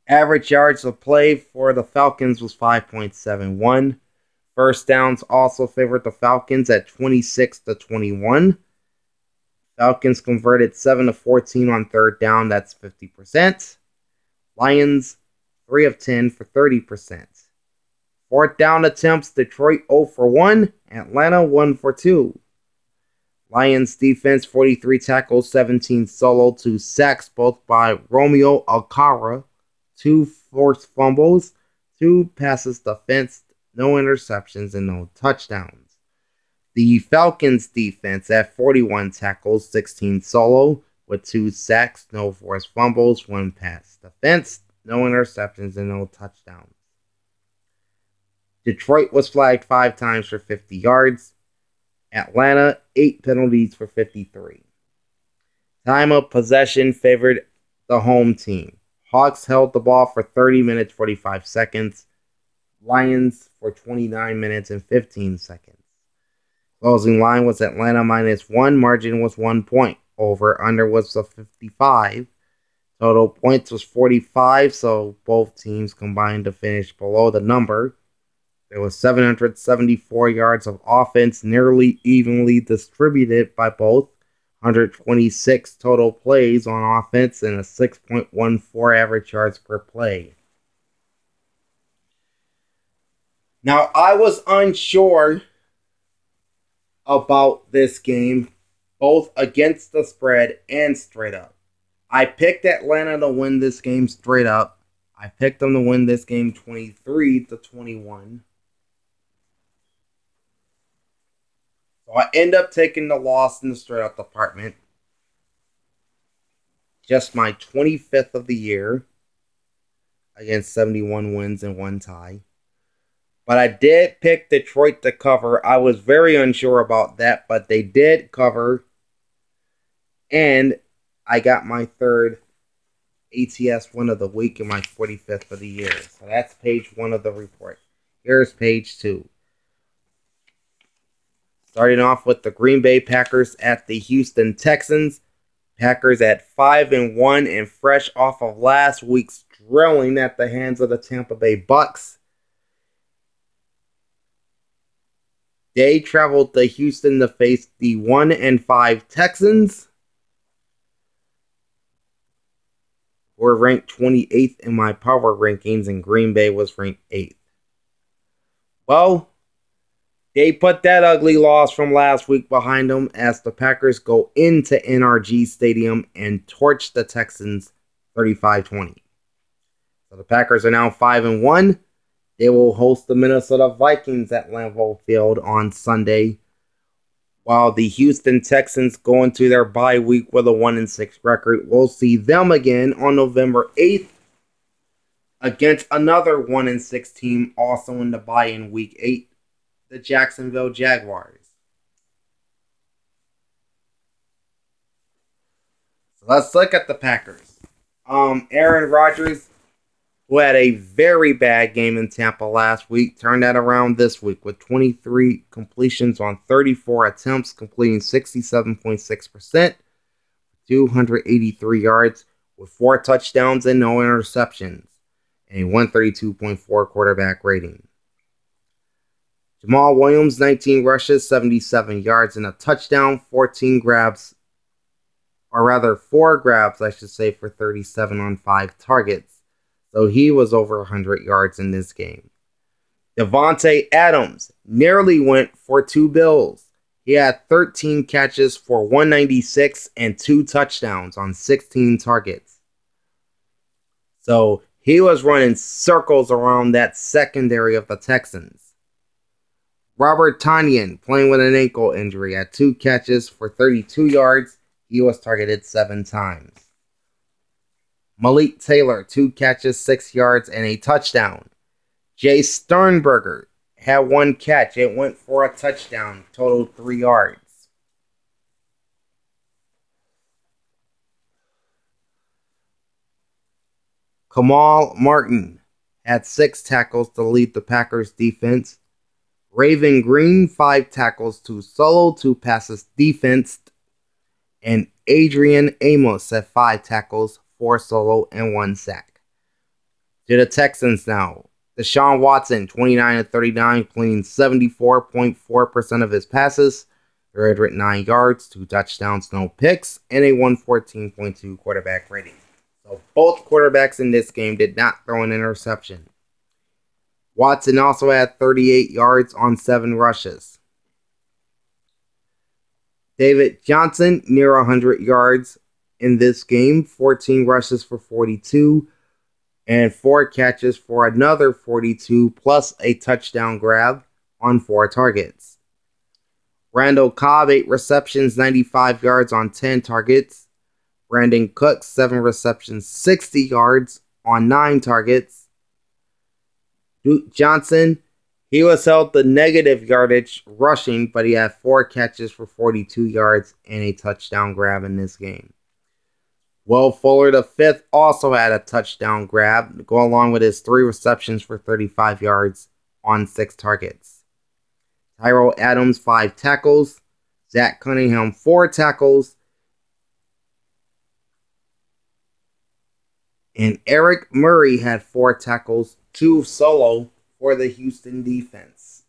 Average yards of play for the Falcons was 5.71. First downs also favored the Falcons at 26-21. Falcons converted 7 of 14 on 3rd down, that's 50%. Lions, 3 of 10 for 30%. 4th down attempts, Detroit 0 for 1, Atlanta 1 for 2. Lions defense, 43 tackles, 17 solo, 2 sacks, both by Romeo Alcara, 2 forced fumbles, 2 passes defensed, no interceptions, and no touchdowns. The Falcons defense at 41 tackles, 16 solo, with 2 sacks, no forced fumbles, 1 pass defense, no interceptions, and no touchdowns. Detroit was flagged 5 times for 50 yards. Atlanta, 8 penalties for 53. Time of possession favored the home team. Hawks held the ball for 30 minutes 45 seconds. Lions for 29 minutes and 15 seconds. Closing line was Atlanta -1. Margin was 1 point. Over under was a 55. Total points was 45, so both teams combined to finish below the number. There was 774 yards of offense, nearly evenly distributed by both. 126 total plays on offense and a 6.14 average yards per play. Now, I was unsure about this game, both against the spread and straight up. I picked Atlanta to win this game straight up. I picked them to win this game 23-21. So I end up taking the loss in the straight up department. Just my 25th of the year against 71 wins and 1 tie. But I did pick Detroit to cover. I was very unsure about that, but they did cover. And I got my 3rd ATS win of the week and my 45th of the year. So that's page 1 of the report. Here's page 2. Starting off with the Green Bay Packers at the Houston Texans. Packers at 5-1 and fresh off of last week's drilling at the hands of the Tampa Bay Bucks. They traveled to Houston to face the 1-5 Texans, who were ranked 28th in my power rankings, and Green Bay was ranked 8th. Well, they put that ugly loss from last week behind them as the Packers go into NRG Stadium and torch the Texans 35-20. So the Packers are now 5-1. They will host the Minnesota Vikings at Lambeau Field on Sunday, while the Houston Texans go into their bye week with a 1-6 record. We'll see them again on November 8th against another 1-6 team, also in the bye in week 8, the Jacksonville Jaguars. So let's look at the Packers. Aaron Rodgers, who had a very bad game in Tampa last week, turned that around this week with 23 completions on 34 attempts, completing 67.6%, 283 yards with 4 touchdowns and no interceptions, and a 132.4 quarterback rating. Jamal Williams, 19 rushes, 77 yards, and a touchdown, 4 grabs, I should say, for 37 on 5 targets. So he was over 100 yards in this game. Devontae Adams nearly went for 2 bills. He had 13 catches for 196 and 2 touchdowns on 16 targets. So he was running circles around that secondary of the Texans. Robert Tonyan, playing with an ankle injury, had 2 catches for 32 yards. He was targeted 7 times. Malik Taylor, 2 catches, 6 yards, and a touchdown. Jay Sternberger had 1 catch. It went for a touchdown, total 3 yards. Kamal Martin had 6 tackles to lead the Packers defense. Raven Green, 5 tackles, 2 solo, 2 passes defensed. And Adrian Amos had 5 tackles, 4 solo, and 1 sack. To the Texans now. Deshaun Watson, 29-39, completing 74.4% of his passes, 309 yards, 2 touchdowns, no picks, and a 114.2 quarterback rating. So both quarterbacks in this game did not throw an interception. Watson also had 38 yards on 7 rushes. David Johnson, near 100 yards in this game, 14 rushes for 42, and 4 catches for another 42, plus a touchdown grab on 4 targets. Randall Cobb, 8 receptions, 95 yards on 10 targets. Brandon Cooks, 7 receptions, 60 yards on 9 targets. Duke Johnson, he was held to negative yardage rushing, but he had 4 catches for 42 yards and a touchdown grab in this game. Will Fuller, the fifth, also had a touchdown grab, go along with his 3 receptions for 35 yards on 6 targets. Tyrell Adams, 5 tackles. Zach Cunningham, 4 tackles. And Eric Murray had 4 tackles, 2 solo for the Houston defense.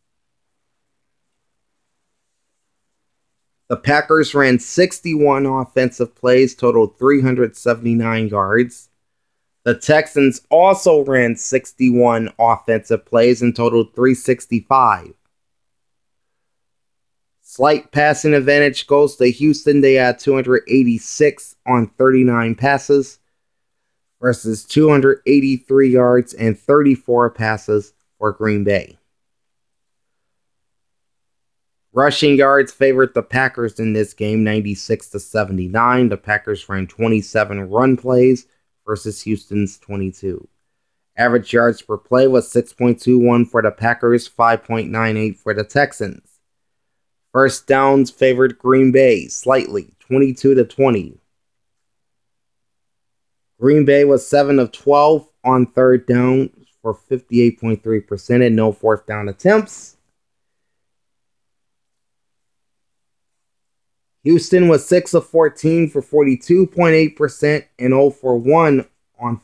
The Packers ran 61 offensive plays, totaled 379 yards. The Texans also ran 61 offensive plays and totaled 365. Slight passing advantage goes to Houston. They had 286 on 39 passes versus 283 yards and 34 passes for Green Bay. Rushing yards favored the Packers in this game, 96-79. The Packers ran 27 run plays versus Houston's 22. Average yards per play was 6.21 for the Packers, 5.98 for the Texans. First downs favored Green Bay slightly, 22-20. Green Bay was 7 of 12 on third down for 58.3% and no fourth down attempts. Houston was 6 of 14 for 42.8% and 0 for 1 on.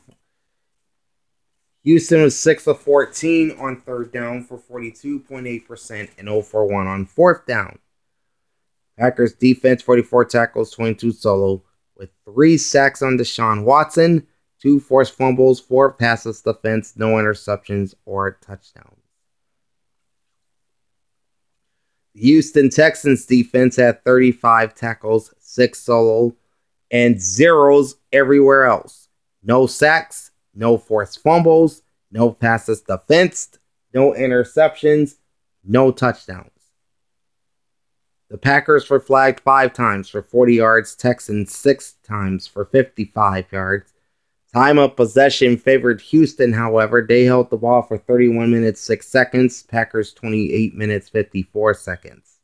Houston was 6 of 14 on third down for 42.8% and 0 for 1 on fourth down. Packers defense, 44 tackles, 22 solo, with 3 sacks on Deshaun Watson, 2 forced fumbles, 4 passes defense, no interceptions or touchdowns. The Houston Texans defense had 35 tackles, 6 solo, and zeros everywhere else. No sacks, no forced fumbles, no passes defensed, no interceptions, no touchdowns. The Packers were flagged 5 times for 40 yards, Texans 6 times for 55 yards. Time of possession favored Houston, however. They held the ball for 31 minutes, 6 seconds. Packers 28 minutes, 54 seconds.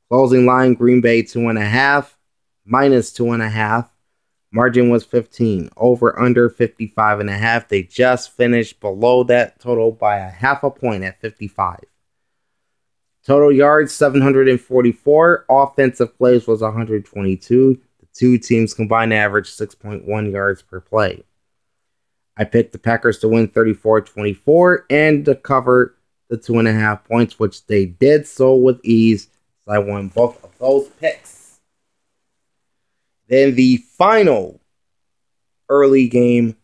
Closing line, Green Bay 2.5, minus 2.5. Margin was 15. Over under 55.5. They just finished below that total by a half a point at 55. Total yards 744. Offensive plays was 122. The two teams combined average 6.1 yards per play. I picked the Packers to win 34-24 and to cover the 2.5 points, which they did so with ease. So I won both of those picks. Then the final early game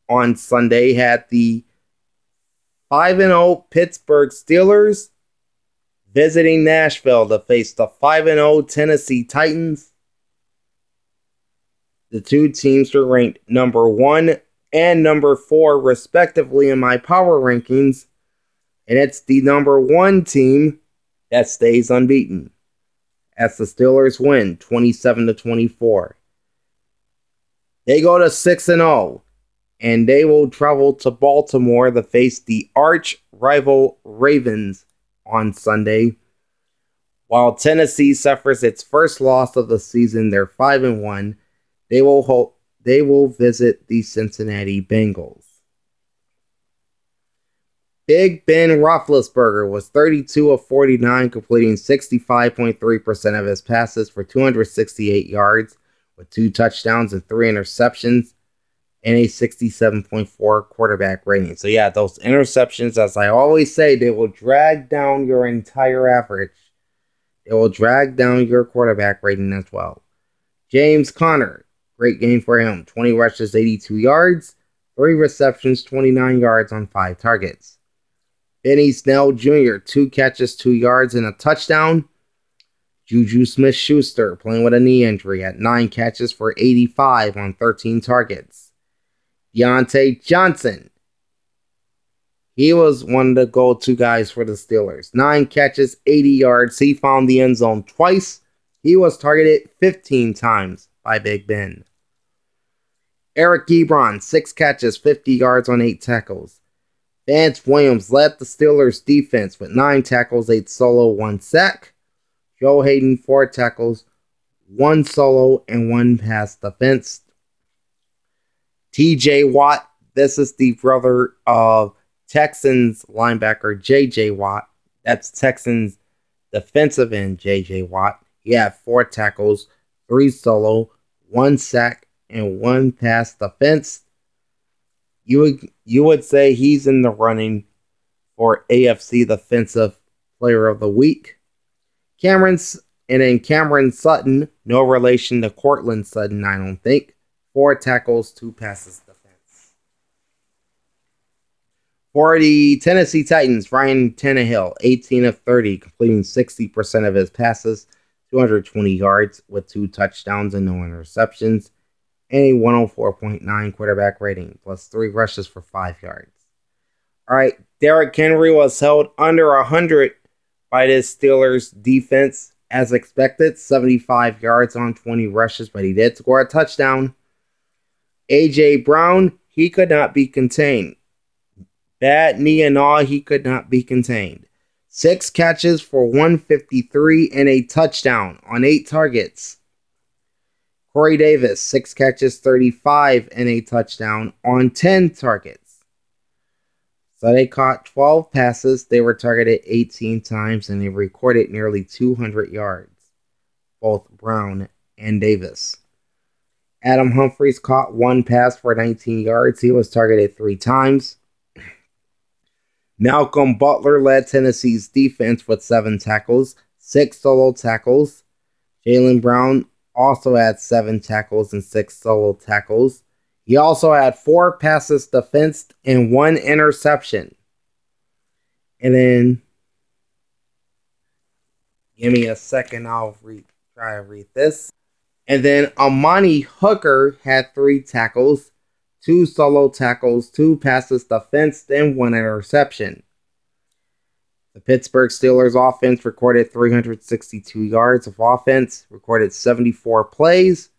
on Sunday had the 5-0 Pittsburgh Steelers visiting Nashville to face the 5-0 Tennessee Titans. The two teams were ranked number 1 and number 4 respectively in my power rankings, and it's the number 1 team that stays unbeaten as the Steelers win 27-24. They go to 6-0, and they will travel to Baltimore to face the arch rival Ravens on Sunday. While Tennessee suffers its first loss of the season, they're 5-1. They will visit the Cincinnati Bengals. Big Ben Roethlisberger was 32 of 49, completing 65.3% of his passes for 268 yards, with 2 touchdowns and 3 interceptions, and a 67.4 quarterback rating. So yeah, those interceptions, as I always say, they will drag down your entire average. It will drag down your quarterback rating as well. James Conner, great game for him. 20 rushes, 82 yards, 3 receptions, 29 yards on 5 targets. Benny Snell Jr., 2 catches, 2 yards, and a touchdown. Juju Smith-Schuster, playing with a knee injury, had 9 catches for 85 on 13 targets. Deontay Johnson, he was one of the go-to guys for the Steelers. 9 catches, 80 yards. He found the end zone twice. He was targeted 15 times by Big Ben. Eric Ebron, 6 catches, 50 yards on 8 tackles. Vance Williams led the Steelers defense with 9 tackles, 8 solo, 1 sack. Joe Hayden, 4 tackles, 1 solo, and 1 pass defense. TJ Watt, this is the brother of Texans linebacker JJ Watt. That's Texans defensive end JJ Watt. He had 4 tackles, 3 solo, 1 sack, and 1 pass defense. You would say he's in the running for AFC Defensive Player of the Week. Cameron Sutton, no relation to Cortland Sutton, I don't think. 4 tackles, 2 passes defense. For the Tennessee Titans, Ryan Tannehill, 18 of 30, completing 60% of his passes, 220 yards with 2 touchdowns and no interceptions, and a 104.9 quarterback rating, plus 3 rushes for 5 yards. All right, Derrick Henry was held under 100 by the Steelers defense as expected, 75 yards on 20 rushes, but he did score a touchdown. A.J. Brown, he could not be contained. Bad knee and all, he could not be contained. 6 catches for 153 and a touchdown on 8 targets. Corey Davis, 6 catches, 35 and a touchdown on 10 targets. So they caught 12 passes, they were targeted 18 times, and they recorded nearly 200 yards, both Brown and Davis. Adam Humphries caught 1 pass for 19 yards. He was targeted 3 times. Malcolm Butler led Tennessee's defense with 7 tackles, 6 solo tackles. Jaylen Brown also had 7 tackles and 6 solo tackles. He also had 4 passes defensed and 1 interception. And then, give me a second, I'll try to read this. And then Amani Hooker had 3 tackles, 2 solo tackles, 2 passes defensed, and 1 interception. The Pittsburgh Steelers offense recorded 362 yards of offense, recorded 74 plays,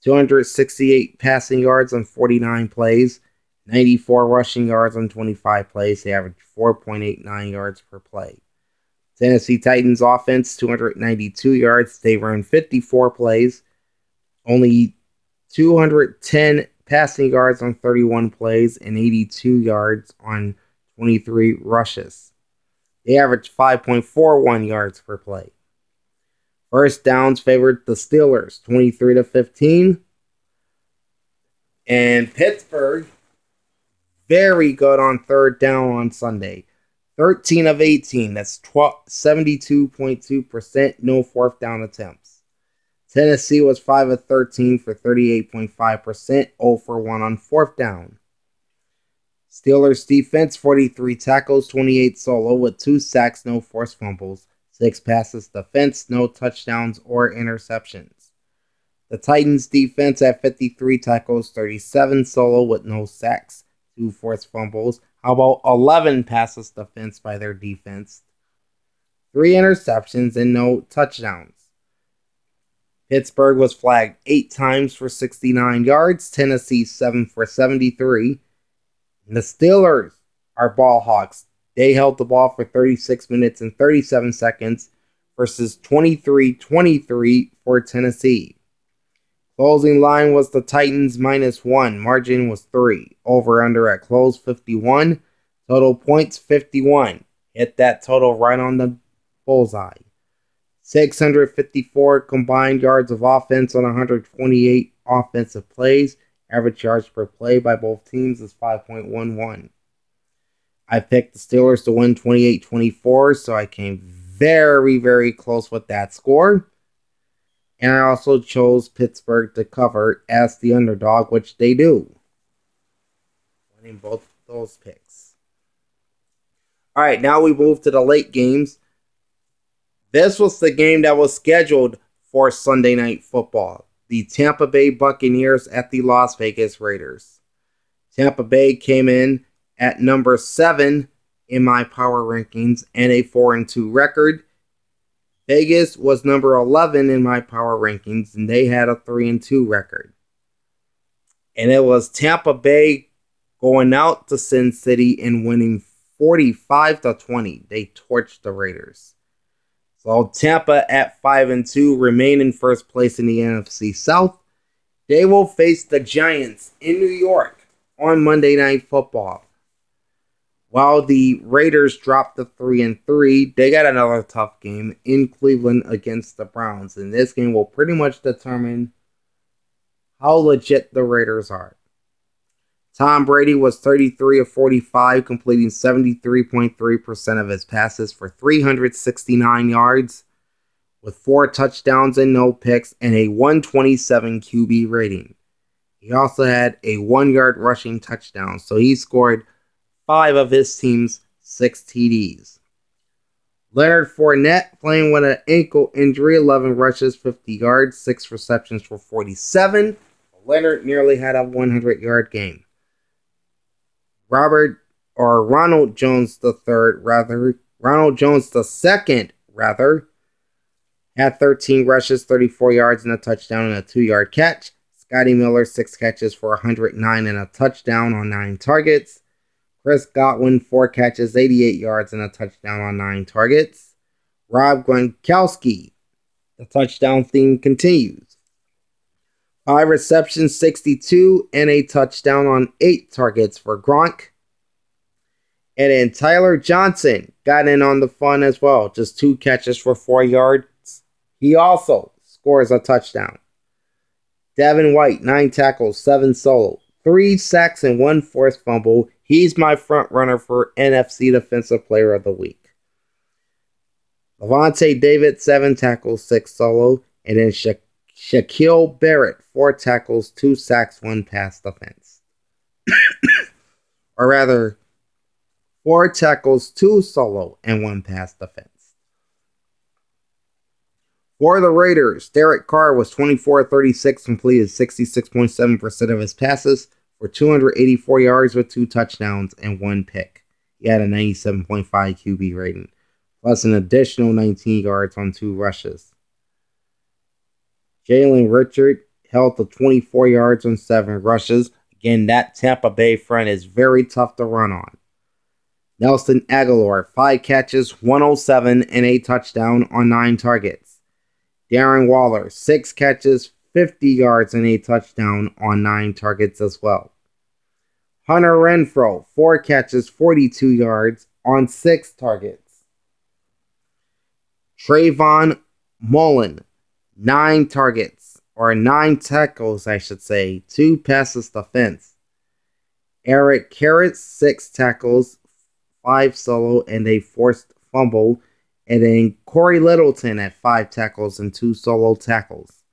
268 passing yards on 49 plays, 94 rushing yards on 25 plays. They averaged 4.89 yards per play. Tennessee Titans offense, 292 yards. They ran 54 plays, only 210 passing yards on 31 plays, and 82 yards on 23 rushes. They averaged 5.41 yards per play. First downs favored the Steelers, 23-15. And Pittsburgh, very good on third down on Sunday. 13 of 18, that's 72.2%, no fourth down attempts. Tennessee was 5 of 13 for 38.5%, 0 for 1 on fourth down. Steelers defense, 43 tackles, 28 solo with 2 sacks, no forced fumbles, 6 passes defense, no touchdowns or interceptions. The Titans defense at 53 tackles, 37 solo with no sacks, 2 forced fumbles. How about 11 passes defense by their defense, 3 interceptions, and no touchdowns. Pittsburgh was flagged 8 times for 69 yards, Tennessee 7 for 73. And the Steelers are ball hawks. They held the ball for 36 minutes and 37 seconds versus 23-23 for Tennessee. Closing line was the Titans -1. Margin was 3. Over under at close 51. Total points 51. Hit that total right on the bullseye. 654 combined yards of offense on 128 offensive plays. Average yards per play by both teams is 5.11. I picked the Steelers to win 28-24, so I came very, very close with that score. And I also chose Pittsburgh to cover as the underdog, which they do. Winning both those picks. All right, now we move to the late games. This was the game that was scheduled for Sunday Night Football. The Tampa Bay Buccaneers at the Las Vegas Raiders. Tampa Bay came in at number 7 in my power rankings and a 4-2 record. Vegas was number 11 in my power rankings, and they had a 3-2 record. And it was Tampa Bay going out to Sin City and winning 45-20. They torched the Raiders. So Tampa at 5-2 remain in first place in the NFC South. They will face the Giants in New York on Monday Night Football. While the Raiders dropped to 3-3, they got another tough game in Cleveland against the Browns. And this game will pretty much determine how legit the Raiders are. Tom Brady was 33 of 45, completing 73.3% of his passes for 369 yards, with 4 touchdowns and no picks, and a 127 QB rating. He also had a 1-yard rushing touchdown, so he scored 5 of his team's 6 TDs. Leonard Fournette, playing with an ankle injury, 11 rushes, 50 yards, 6 receptions for 47. Leonard nearly had a 100-yard game. Ronald Jones II, had 13 rushes, 34 yards, and a touchdown and a 2-yard catch. Scotty Miller, 6 catches for 109 and a touchdown on 9 targets. Chris Godwin, 4 catches, 88 yards, and a touchdown on 9 targets. Rob Gronkowski, the touchdown theme continues. 5 receptions, 62, and a touchdown on 8 targets for Gronk. And then Tyler Johnson got in on the fun as well. Just 2 catches for 4 yards. He also scores a touchdown. Devin White, 9 tackles, 7 solo, 3 sacks, and 1 forced fumble. He's my front runner for NFC Defensive Player of the Week. Levante David, 7 tackles, 6 solo, and then Shaquille Barrett, 4 tackles, 2 sacks, 1 pass defense. Or rather, 4 tackles, 2 solo, and 1 pass defense. For the Raiders, Derek Carr was 24-36, completed 66.7% of his passes for 284 yards with 2 touchdowns and 1 pick. He had a 97.5 QB rating, plus an additional 19 yards on 2 rushes. Jalen Richard held to 24 yards on 7 rushes. Again, that Tampa Bay front is very tough to run on. Nelson Aguilar, 5 catches, 107, and a touchdown on 9 targets. Darren Waller, 6 catches, 50 yards, and a touchdown on 9 targets as well. Hunter Renfrow, 4 catches, 42 yards on 6 targets. Trayvon Mullen, 9 targets, or 9 tackles, I should say, 2 passes defense. Eric Karras, 6 tackles, 5 solo, and a forced fumble. And then Corey Littleton at 5 tackles and 2 solo tackles.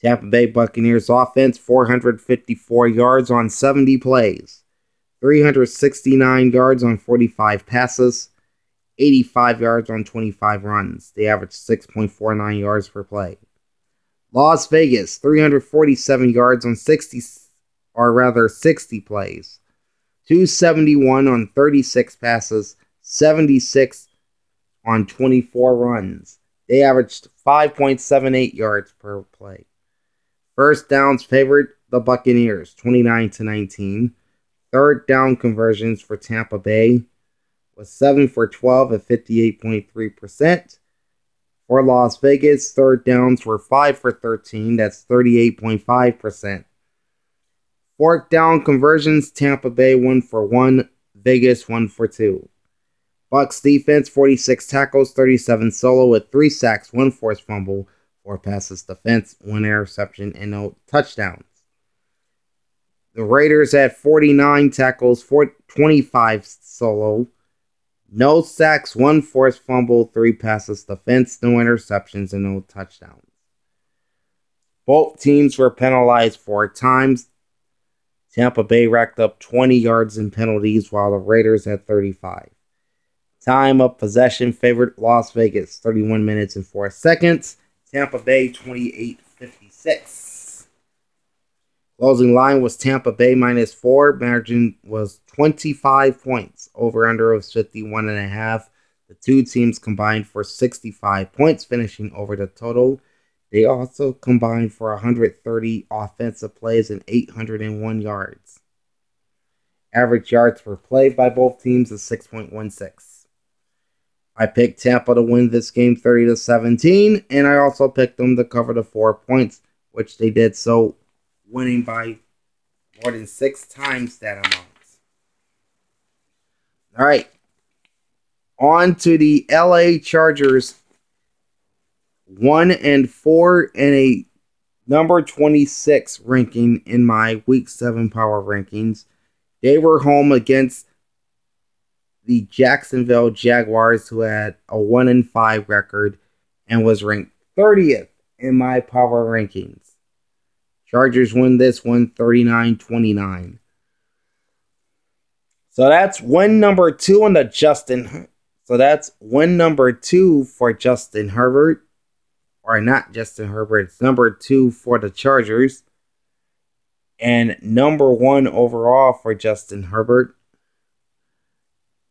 Tampa Bay Buccaneers offense, 454 yards on 70 plays. 369 yards on 45 passes. 85 yards on 25 runs. They averaged 6.49 yards per play. Las Vegas, 347 yards on 60 plays. 271 on 36 passes. 76 on 24 runs. They averaged 5.78 yards per play. First downs favored the Buccaneers, 29-19. Third down conversions for Tampa Bay was 7 for 12 at 58.3%. For Las Vegas, third downs were 5 for 13, that's 38.5%. Fourth down conversions, Tampa Bay 1 for 1, Vegas 1 for 2. Bucs defense, 46 tackles, 37 solo with 3 sacks, 1 forced fumble, 4 passes defense, 1 interception, and no touchdowns. The Raiders had 49 tackles, 25 solo, no sacks, 1 forced fumble, 3 passes defense, no interceptions, and no touchdowns. Both teams were penalized 4 times. Tampa Bay racked up 20 yards in penalties, while the Raiders had 35. Time of possession favored Las Vegas, 31 minutes and 4 seconds. Tampa Bay, 28-56. Closing line was Tampa Bay -4. Margin was 25 points. Over-under was 51.5. The two teams combined for 65 points, finishing over the total. They also combined for 130 offensive plays and 801 yards. Average yards per play by both teams is 6.16. I picked Tampa to win this game 30-17, and I also picked them to cover the 4 points which they did so, winning by more than 6 times that amount. All right, on to the LA Chargers, 1-4 and a number 26 ranking in my Week 7 power rankings. They were home against the Jacksonville Jaguars, who had a 1-5 record and was ranked 30th in my power rankings. Chargers win this one 39-29. So that's win number 2 on the Justin. So that's win number 2 for Justin Herbert. Or not Justin Herbert, it's number 2 for the Chargers. And number 1 overall for Justin Herbert.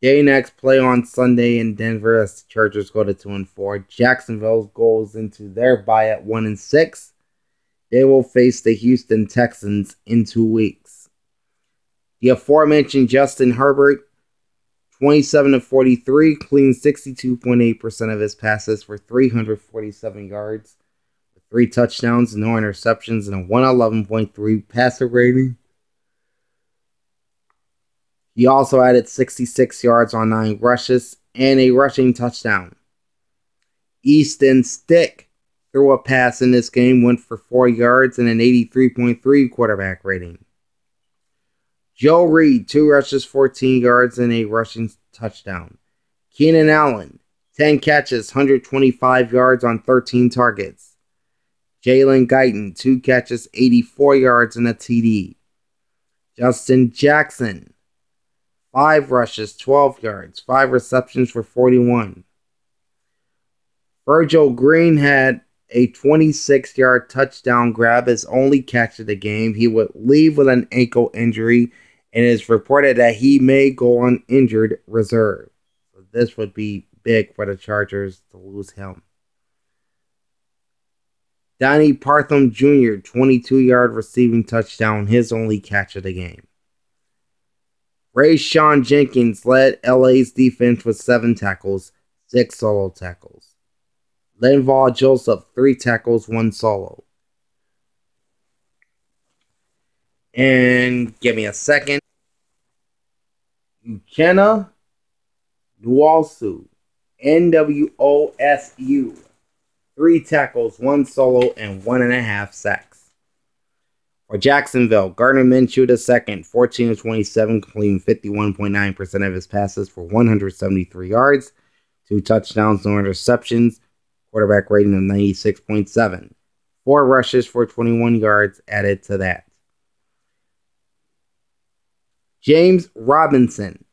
They next play on Sunday in Denver as the Chargers go to 2-4. Jacksonville goes into their bye at 1-6. They will face the Houston Texans in 2 weeks. The aforementioned Justin Herbert, 27-43, clean 62.8% of his passes for 347 yards, with 3 touchdowns, no interceptions, and a 111.3 passer rating. He also added 66 yards on 9 rushes and a rushing touchdown. Easton Stick threw a pass in this game, went for 4 yards and an 83.3 quarterback rating. Joe Reed, 2 rushes, 14 yards, and a rushing touchdown. Keenan Allen, 10 catches, 125 yards on 13 targets. Jalen Guyton, 2 catches, 84 yards, and a TD. Justin Jackson, 5 rushes, 12 yards, 5 receptions for 41. Virgil Green had a 26-yard touchdown grab, his only catch of the game. He would leave with an ankle injury, and it is reported that he may go on injured reserve. So this would be big for the Chargers to lose him. Donnie Partham Jr., 22-yard receiving touchdown, his only catch of the game. Rayshawn Jenkins led LA's defense with 7 tackles, 6 solo tackles. Linval Joseph, 3 tackles, 1 solo. And give me a second. Uchenna Nwosu, NWOSU, 3 tackles, 1 solo, and 1.5 sacks. For Jacksonville, Gardner Minshew II, 14-27, completing 51.9% of his passes for 173 yards, 2 touchdowns, no interceptions, quarterback rating of 96.7. 4 rushes for 21 yards added to that. James Robinson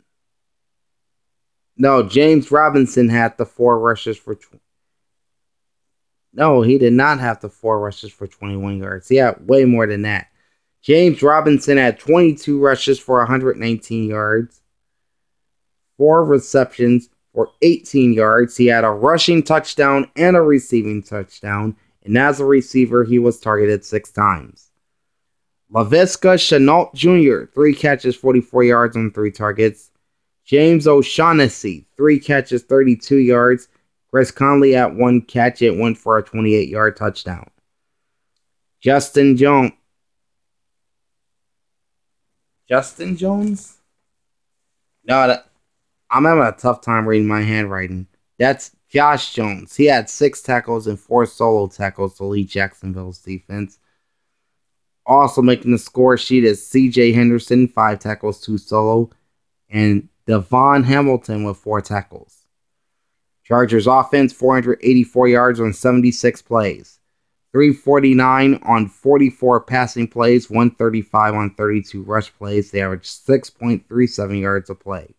had the 4 rushes for... No, he did not have the 4 rushes for 21 yards. He had way more than that. James Robinson had 22 rushes for 119 yards, 4 receptions for 18 yards. He had a rushing touchdown and a receiving touchdown. And as a receiver, he was targeted 6 times. Laviska Shenault Jr., 3 catches, 44 yards on 3 targets. James O'Shaughnessy, 3 catches, 32 yards. Chris Conley at 1 catch. It went for a 28-yard touchdown. Justin Jones? No, I'm having a tough time reading my handwriting. That's Josh Jones. He had 6 tackles and 4 solo tackles to lead Jacksonville's defense. Also making the score sheet is C.J. Henderson, 5 tackles, 2 solo, and Devon Hamilton with 4 tackles. Chargers offense, 484 yards on 76 plays. 349 on 44 passing plays, 135 on 32 rush plays. They averaged 6.37 yards a play.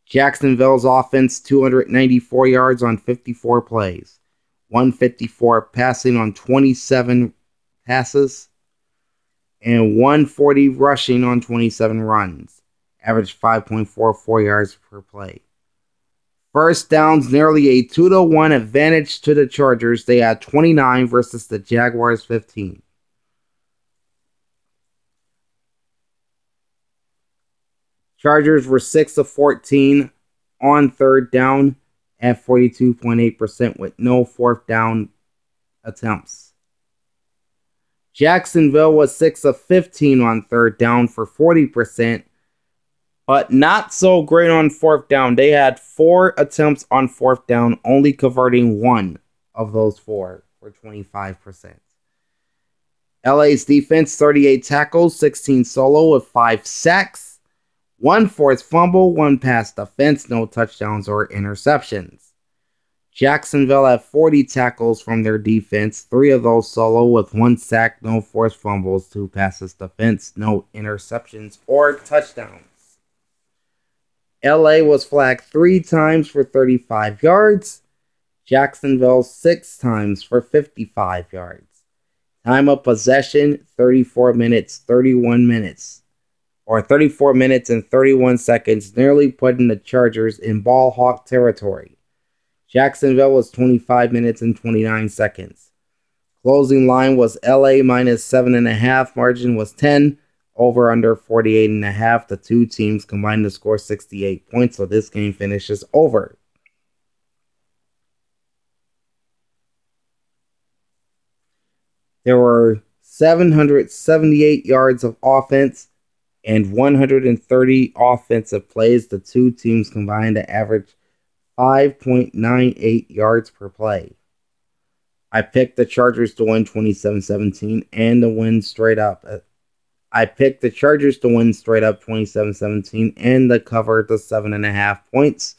Jacksonville's offense, 294 yards on 54 plays. 154 passing on 27 passes. And 140 rushing on 27 runs. Averaged 5.44 yards per play. First downs, nearly a 2-1 advantage to the Chargers. They had 29 versus the Jaguars 15. Chargers were 6 of 14 on 3rd down at 42.8% with no 4th down attempts. Jacksonville was 6 of 15 on third down for 40%, but not so great on fourth down. They had 4 attempts on fourth down, only converting 1 of those 4 for 25%. LA's defense, 38 tackles, 16 solo with 5 sacks, 1 forced fumble, 1 pass defense, no touchdowns or interceptions. Jacksonville had 40 tackles from their defense, 3 of those solo with 1 sack, no forced fumbles, 2 passes defense, no interceptions or touchdowns. LA was flagged 3 times for 35 yards, Jacksonville 6 times for 55 yards. Time of possession, 34 minutes, 31 minutes, or 34 minutes and 31 seconds, nearly putting the Chargers in ball hawk territory. Jacksonville was 25 minutes and 29 seconds. Closing line was LA minus 7.5. Margin was 10. Over under 48.5. The two teams combined to score 68 points, so this game finishes over. There were 778 yards of offense and 130 offensive plays. The two teams combined to average 5.98 yards per play. I picked the Chargers to win 27-17 and to win straight up. I picked the Chargers to win straight up 27-17 and to cover the 7.5 points.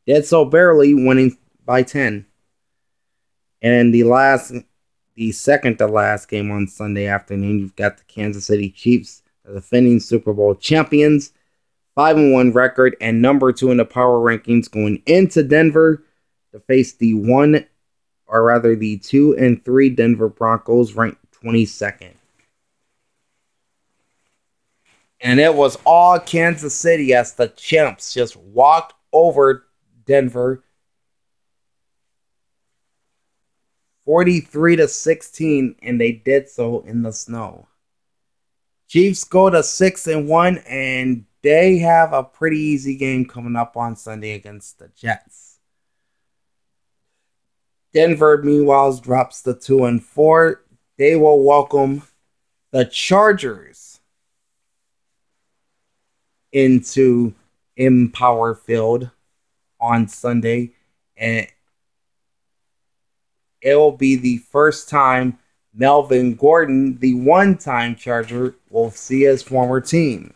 Did so barely, winning by 10. And the second to last game on Sunday afternoon, you've got the Kansas City Chiefs, the defending Super Bowl champions, 5-1 record and number 2 in the power rankings, going into Denver to face the 2 and 3 Denver Broncos, ranked 22nd. And it was all Kansas City as the champs just walked over Denver 43-16, and they did so in the snow. Chiefs go to 6-1, and they have a pretty easy game coming up on Sunday against the Jets. Denver, meanwhile, drops to 2-4. They will welcome the Chargers into Empower Field on Sunday, and it will be the first time Melvin Gordon, the one-time Charger, will see his former team.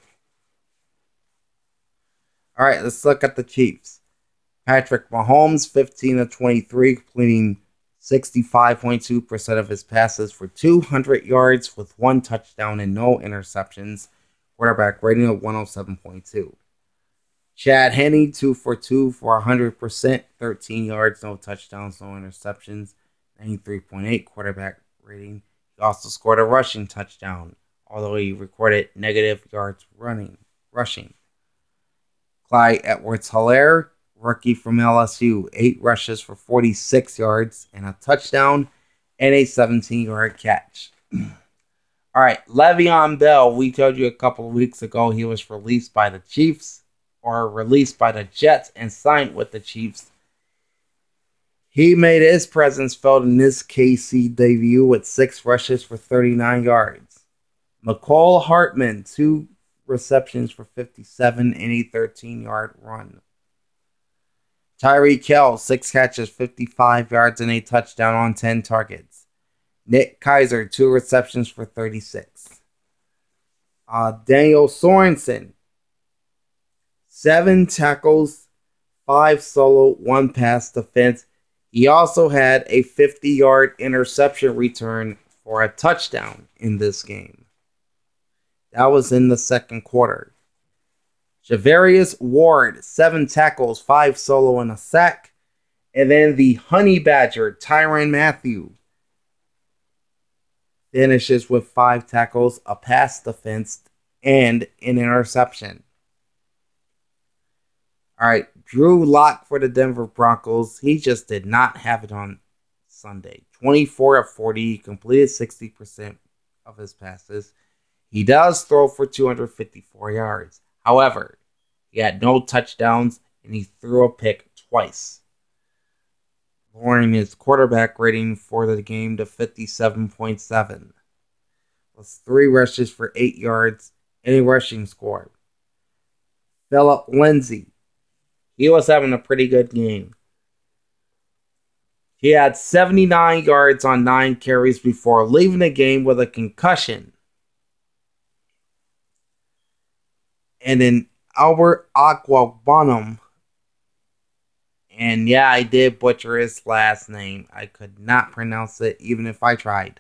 All right, let's look at the Chiefs. Patrick Mahomes, 15-23, completing 65.2% of his passes for 200 yards with 1 touchdown and no interceptions. Quarterback rating of 107.2. Chad Henne, 2 for 2 for 100%, 13 yards, no touchdowns, no interceptions, 93.8 quarterback rating. He also scored a rushing touchdown, although he recorded negative yards rushing. Clyde Edwards-Helaire, rookie from LSU, 8 rushes for 46 yards and a touchdown and a 17-yard catch. All right, Le'Veon Bell, we told you a couple of weeks ago he was released by the Chiefs, or released by the Jets and signed with the Chiefs. He made his presence felt in his KC debut with 6 rushes for 39 yards. McCole Hartman, 2 receptions for 57 and a 13-yard run. Tyreek Hill, 6 catches, 55 yards, and a touchdown on 10 targets. Nick Keiser, 2 receptions for 36. Daniel Sorensen, 7 tackles, 5 solo, 1 pass defense. He also had a 50-yard interception return for a touchdown in this game. That was in the second quarter. Javarius Ward, 7 tackles, 5 solo, and a sack. And then the Honey Badger, Tyrann Mathieu, finishes with 5 tackles, a pass defense, and an interception. All right, Drew Lock for the Denver Broncos. He just did not have it on Sunday. 24 of 40, he completed 60% of his passes. He does throw for 254 yards. However, he had no touchdowns, and he threw a pick twice, lowering his quarterback rating for the game to 57.7. plus 3 rushes for 8 yards and a rushing score. Philip Lindsay, he was having a pretty good game. He had 79 yards on 9 carries before leaving the game with a concussion. And then Albert Aquabonum, and yeah, I did butcher his last name. I could not pronounce it even if I tried.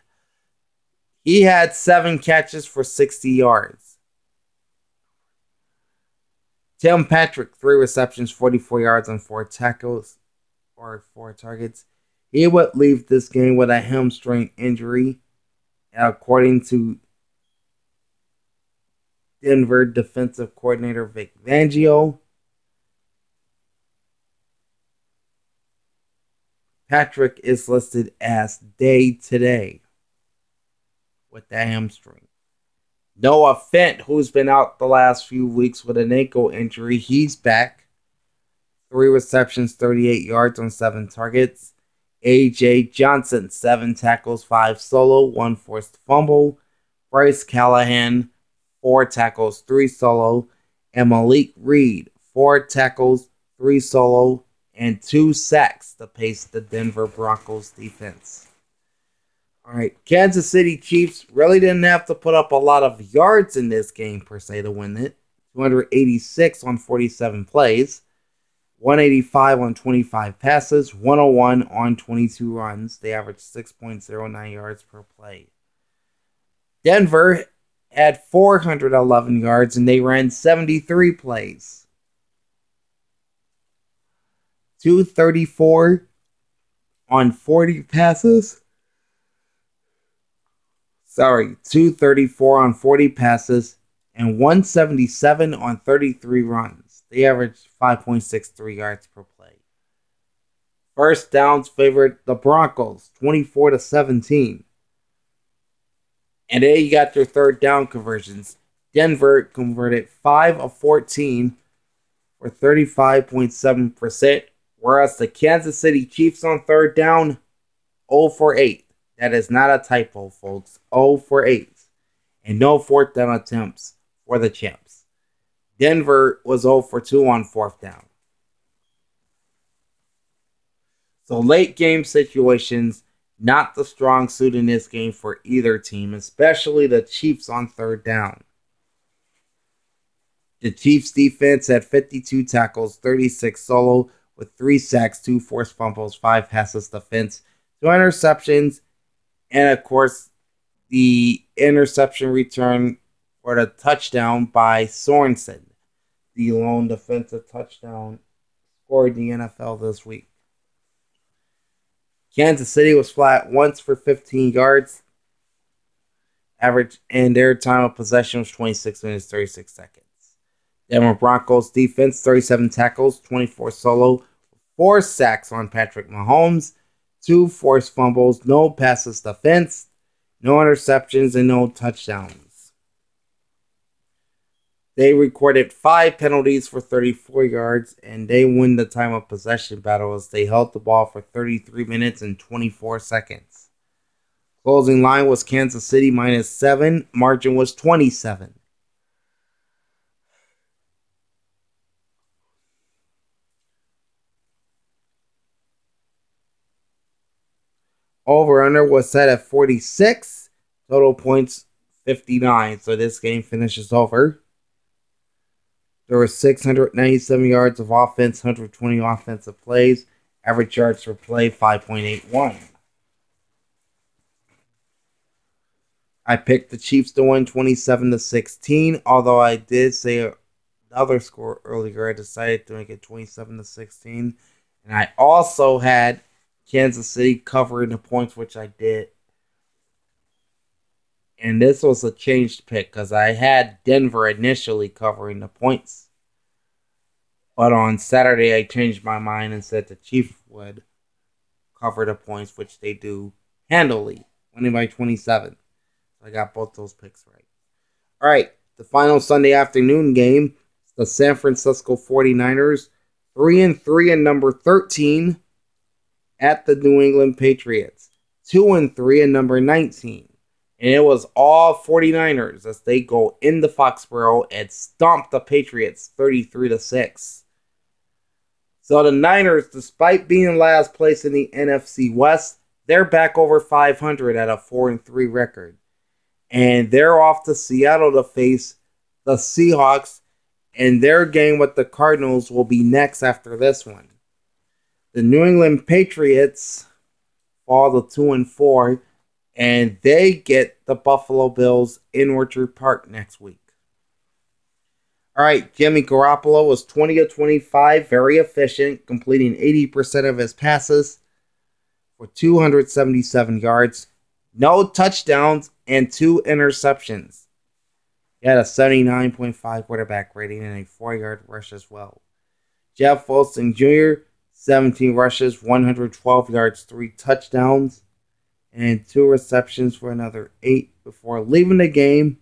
He had 7 catches for 60 yards. Tim Patrick, 3 receptions, 44 yards on 4 tackles, or 4 targets. He would leave this game with a hamstring injury, according to Denver defensive coordinator Vic Fangio. Patrick is listed as day-to-day with that hamstring. Noah Fent, who's been out the last few weeks with an ankle injury, he's back. 3 receptions, 38 yards on 7 targets. A.J. Johnson, 7 tackles, 5 solo, 1 forced fumble. Bryce Callahan, 4 tackles, 3 solo. And Malik Reed, 4 tackles, 3 solo, and 2 sacks to pace the Denver Broncos defense. Alright, Kansas City Chiefs really didn't have to put up a lot of yards in this game per se to win it. 286 on 47 plays, 185 on 25 passes, 101 on 22 runs. They averaged 6.09 yards per play. Denver had 411 yards and they ran 73 plays. 234 on 40 passes. 234 on 40 passes and 177 on 33 runs. They averaged 5.63 yards per play. First downs favored the Broncos, 24-17. And there you got your third down conversions. Denver converted 5 of 14 for 35.7%, whereas the Kansas City Chiefs on third down, 0 for 8. That is not a typo, folks. 0 for 8. And no fourth down attempts for the champs. Denver was 0 for 2 on fourth down. So late game situations, not the strong suit in this game for either team, especially the Chiefs on third down. The Chiefs defense had 52 tackles, 36 solo, with 3 sacks, 2 forced fumbles, 5 passes defense, 2 interceptions, and of course, the interception return for the touchdown by Sorensen, the lone defensive touchdown scored in the NFL this week. Kansas City was flat once for 15 yards. Average, and their time of possession was 26 minutes, 36 seconds. Denver Broncos defense, 37 tackles, 24 solo, 4 sacks on Patrick Mahomes, 2 forced fumbles, no passes defense, no interceptions, and no touchdowns. They recorded 5 penalties for 34 yards, and they win the time of possession battle as they held the ball for 33 minutes and 24 seconds. Closing line was Kansas City -7. Margin was 27. Over-under was set at 46. Total points, 59. So this game finishes over. There were 697 yards of offense, 120 offensive plays. Average yards per play, 5.81. I picked the Chiefs to win 27-16. Although I did say another score earlier, I decided to make it 27-16. And I also had Kansas City covering the points, which I did. And this was a changed pick because I had Denver initially covering the points. But on Saturday, I changed my mind and said the Chiefs would cover the points, which they do handily, winning by 27. So I got both those picks right. All right, the final Sunday afternoon game, the San Francisco 49ers, 3-3 and number 13. At the New England Patriots, 2-3 and number 19. And it was all 49ers as they go into Foxborough and stomp the Patriots 33-6. So the Niners, despite being last place in the NFC West, they're back over 500 at a 4-3 record. And they're off to Seattle to face the Seahawks, and their game with the Cardinals will be next after this one. The New England Patriots fall to 2-4, and they get the Buffalo Bills in Orchard Park next week. All right, Jimmy Garoppolo was 20 of 25, very efficient, completing 80% of his passes for 277 yards, no touchdowns, and 2 interceptions. He had a 79.5 quarterback rating and a 4-yard rush as well. Jeff Wilson Jr., 17 rushes, 112 yards, 3 touchdowns, and 2 receptions for another 8 before leaving the game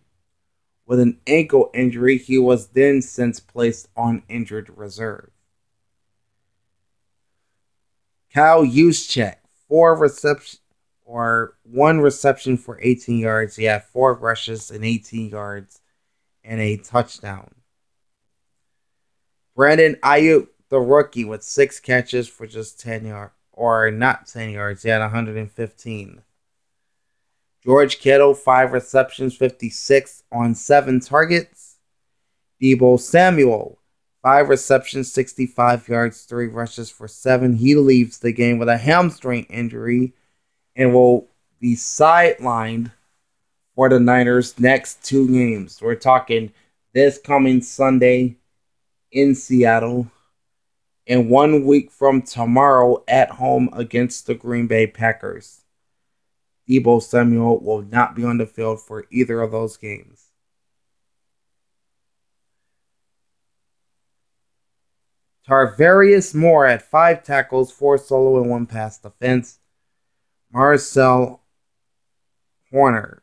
with an ankle injury. He was then since placed on injured reserve. Kyle Juszczyk, 1 reception for 18 yards. He had 4 rushes and 18 yards and a touchdown. Brandon Ayuk, the rookie, with 6 catches for just 10 yards, or not 10 yards. He had 115. George Kittle, 5 receptions, 56 on 7 targets. Deebo Samuel, 5 receptions, 65 yards, 3 rushes for 7. He leaves the game with a hamstring injury and will be sidelined for the Niners' next 2 games. We're talking this coming Sunday in Seattle and 1 week from tomorrow at home against the Green Bay Packers. Deebo Samuel will not be on the field for either of those games. Tarvarius Moore had 5 tackles, 4 solo, and 1 pass defense. Marcel Horner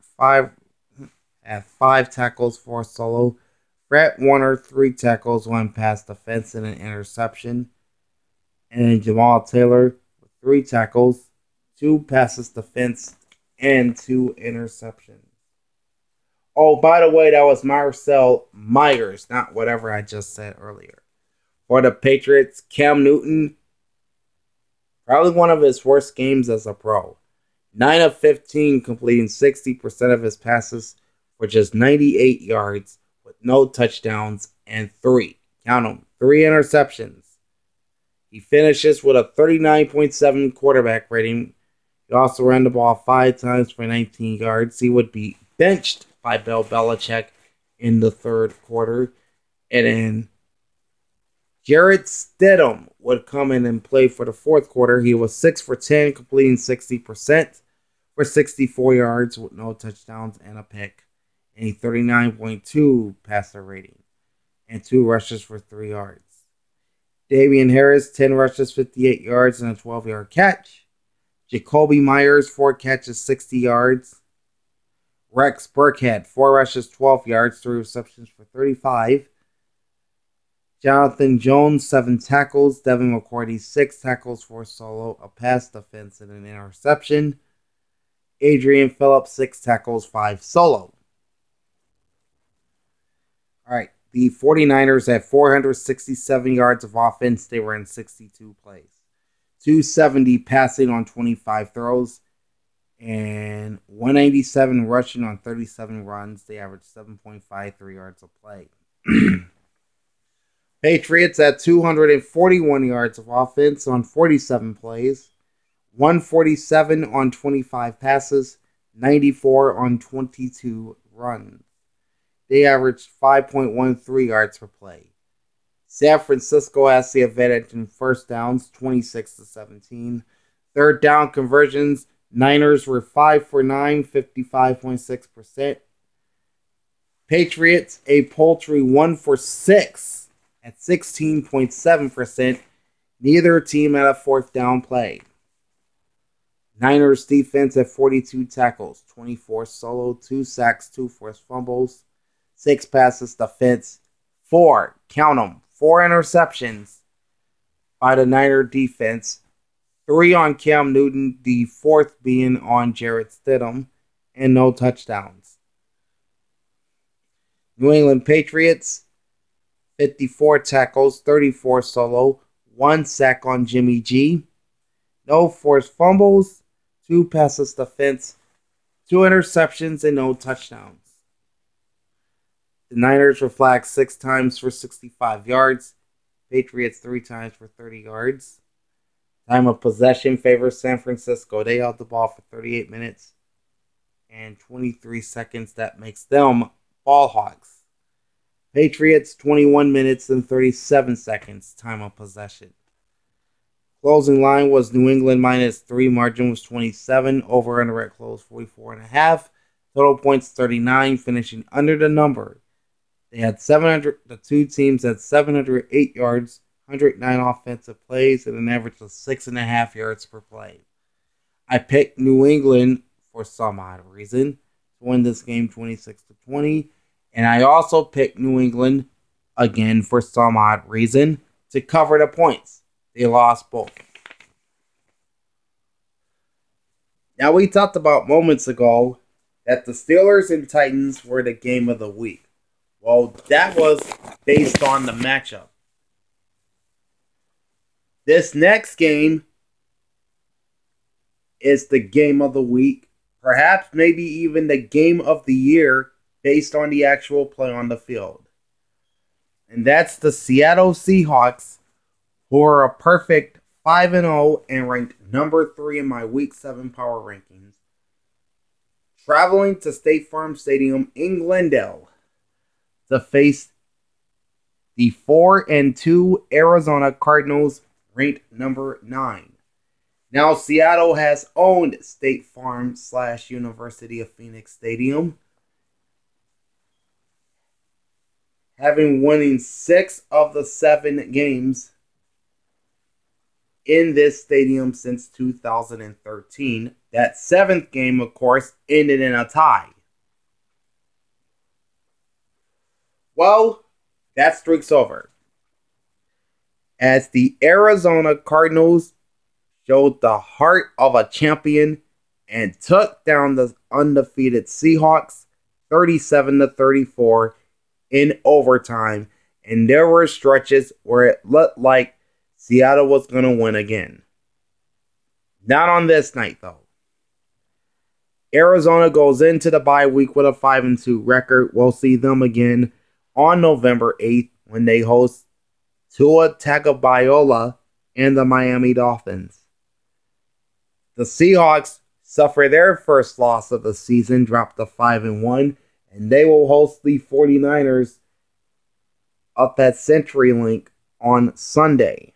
had 5 tackles, 4 solo. Brett Warner, 3 tackles, 1 pass defense, and an interception. And Jamal Taylor with 3 tackles, 2 passes defense, and 2 interceptions. Oh, by the way, that was Marcel Myers, not whatever I just said earlier. For the Patriots, Cam Newton, probably one of his worst games as a pro. 9 of 15, completing 60% of his passes for just 98 yards with no touchdowns and 3 interceptions. He finishes with a 39.7 quarterback rating. He also ran the ball 5 times for 19 yards. He would be benched by Bill Belichick in the 3rd quarter. And then Jarrett Stidham would come in and play for the 4th quarter. He was 6 for 10, completing 60% for 64 yards with no touchdowns and a pick. And a 39.2 passer rating. And 2 rushes for 3 yards. Damian Harris, 10 rushes, 58 yards, and a 12-yard catch. Jacoby Myers, 4 catches, 60 yards. Rex Burkhead, 4 rushes, 12 yards, 3 receptions for 35. Jonathan Jones, 7 tackles. Devin McCourty, 6 tackles, 4 solo, a pass defense, and an interception. Adrian Phillips, 6 tackles, 5 solo. All right. The 49ers had 467 yards of offense. They were in 62 plays. 270 passing on 25 throws. And 187 rushing on 37 runs. They averaged 7.53 yards a play. Patriots had 241 yards of offense on 47 plays. 147 on 25 passes. 94 on 22 runs. They averaged 5.13 yards per play. San Francisco has the advantage in first downs, 26-17. Third down conversions, Niners were 5 for 9, 55.6%. Patriots, a paltry 1 for 6 at 16.7%. Neither team had a 4th down play. Niners defense at 42 tackles, 24 solo, 2 sacks, 2 forced fumbles. 6 passes defense, 4 interceptions by the Niner defense, 3 on Cam Newton, the 4th being on Jarrett Stidham, and no touchdowns. New England Patriots, 54 tackles, 34 solo, 1 sack on Jimmy G, no forced fumbles, 2 passes defense, 2 interceptions, and no touchdowns. The Niners were flagged 6 times for 65 yards, Patriots 3 times for 30 yards. Time of possession favors San Francisco. They held the ball for 38 minutes and 23 seconds. That makes them ball hawks. Patriots 21 minutes and 37 seconds. Time of possession. Closing line was New England -3. Margin was 27. Over under at close 44.5. Total points 39. Finishing under the number. They had 700. The two teams had 708 yards, 109 offensive plays, and an average of 6.5 yards per play. I picked New England for some odd reason to win this game 26-20, and I also picked New England again for some odd reason to cover the points. They lost both. Now, we talked about moments ago that the Steelers and Titans were the game of the week. Well, that was based on the matchup. This next game is the game of the week. Perhaps maybe even the game of the year based on the actual play on the field. And that's the Seattle Seahawks, who are a perfect 5-0 and ranked number 3 in my Week 7 power rankings, traveling to State Farm Stadium in Glendale to face the 4-2 Arizona Cardinals, ranked number 9. Now, Seattle has owned State Farm / University of Phoenix Stadium, having winning 6 of the 7 games in this stadium since 2013. That 7th game, of course, ended in a tie. Well, that streak's over, as the Arizona Cardinals showed the heart of a champion and took down the undefeated Seahawks 37-34 in overtime, and there were stretches where it looked like Seattle was going to win again. Not on this night, though. Arizona goes into the bye week with a 5-2 record. We'll see them again on November 8th when they host Tua Tagovailoa and the Miami Dolphins. The Seahawks suffer their first loss of the season, drop to 5-1, and they will host the 49ers up at CenturyLink on Sunday.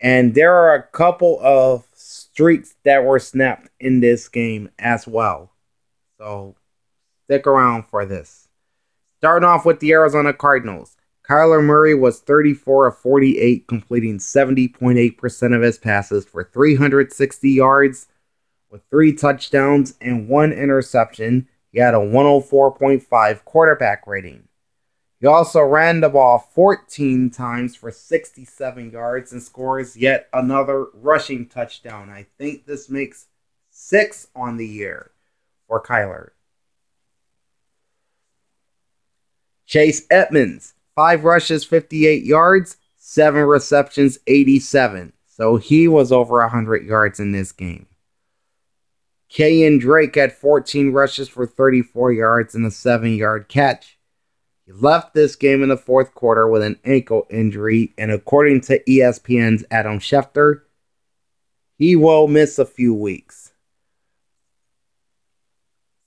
And there are a couple of streaks that were snapped in this game as well. So stick around for this. Starting off with the Arizona Cardinals. Kyler Murray was 34 of 48, completing 70.8% of his passes for 360 yards with 3 touchdowns and 1 interception. He had a 104.5 quarterback rating. He also ran the ball 14 times for 67 yards and scores yet another rushing touchdown. I think this makes 6 on the year for Kyler. Chase Edmonds, 5 rushes, 58 yards, 7 receptions, 87. So he was over 100 yards in this game. Kenyon Drake had 14 rushes for 34 yards and a 7-yard catch. He left this game in the fourth quarter with an ankle injury, and according to ESPN's Adam Schefter, he will miss a few weeks.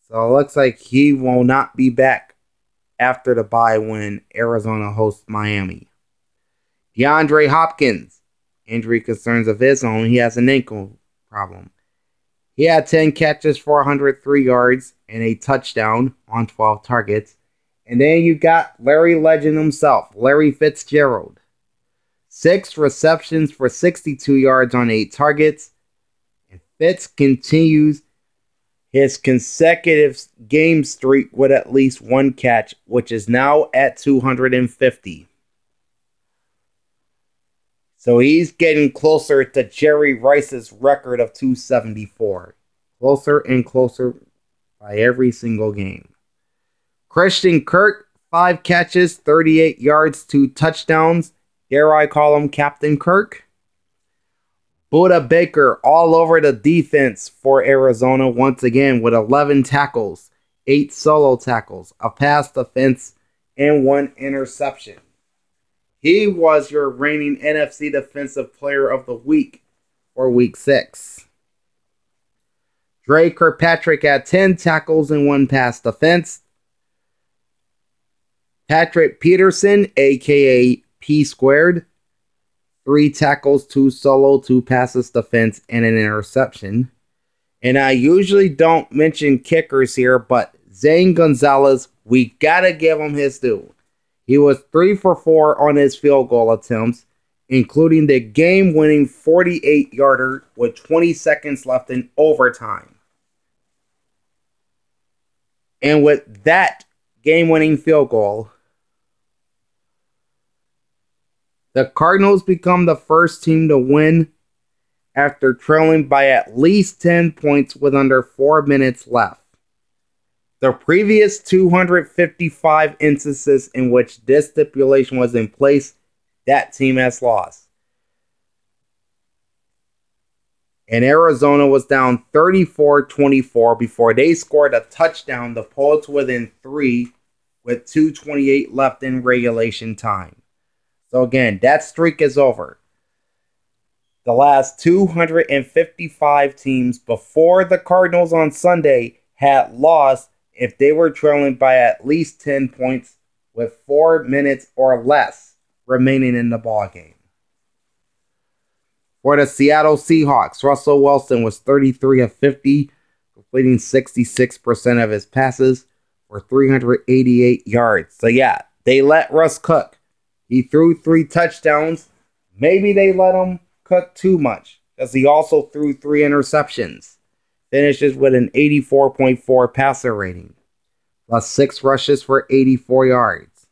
So it looks like he will not be back after the bye when Arizona hosts Miami. DeAndre Hopkins, injury concerns of his own. He has an ankle problem. He had 10 catches for 103 yards and a touchdown on 12 targets. And then you got Larry Legend himself, Larry Fitzgerald. 6 receptions for 62 yards on 8 targets. And Fitz continues his consecutive game streak with at least 1 catch, which is now at 250. So he's getting closer to Jerry Rice's record of 274. closer and closer by every single game. Christian Kirk, 5 catches, 38 yards, 2 touchdowns. Dare I call him Captain Kirk? Buda Baker all over the defense for Arizona once again with 11 tackles, 8 solo tackles, a pass defense, and 1 interception. He was your reigning NFC Defensive Player of the Week for Week 6. Dre Kirkpatrick had 10 tackles and 1 pass defense. Patrick Peterson, a.k.a. P squared, 3 tackles, 2 solo, 2 passes defense, and an interception. And I usually don't mention kickers here, but Zane Gonzalez, we gotta give him his due. He was 3 for 4 on his field goal attempts, including the game-winning 48-yarder with 20 seconds left in overtime. And with that game-winning field goal, the Cardinals become the first team to win after trailing by at least 10 points with under 4 minutes left. The previous 255 instances in which this stipulation was in place, that team has lost. And Arizona was down 34-24 before they scored a touchdown to pull it to within 3 with 2:28 left in regulation time. So again, that streak is over. The last 255 teams before the Cardinals on Sunday had lost if they were trailing by at least 10 points with 4 minutes or less remaining in the ballgame. For the Seattle Seahawks, Russell Wilson was 33 of 50, completing 66% of his passes for 388 yards. So yeah, they let Russ cook. He threw 3 touchdowns. Maybe they let him cook too much, because he also threw 3 interceptions. Finishes with an 84.4 passer rating, plus 6 rushes for 84 yards.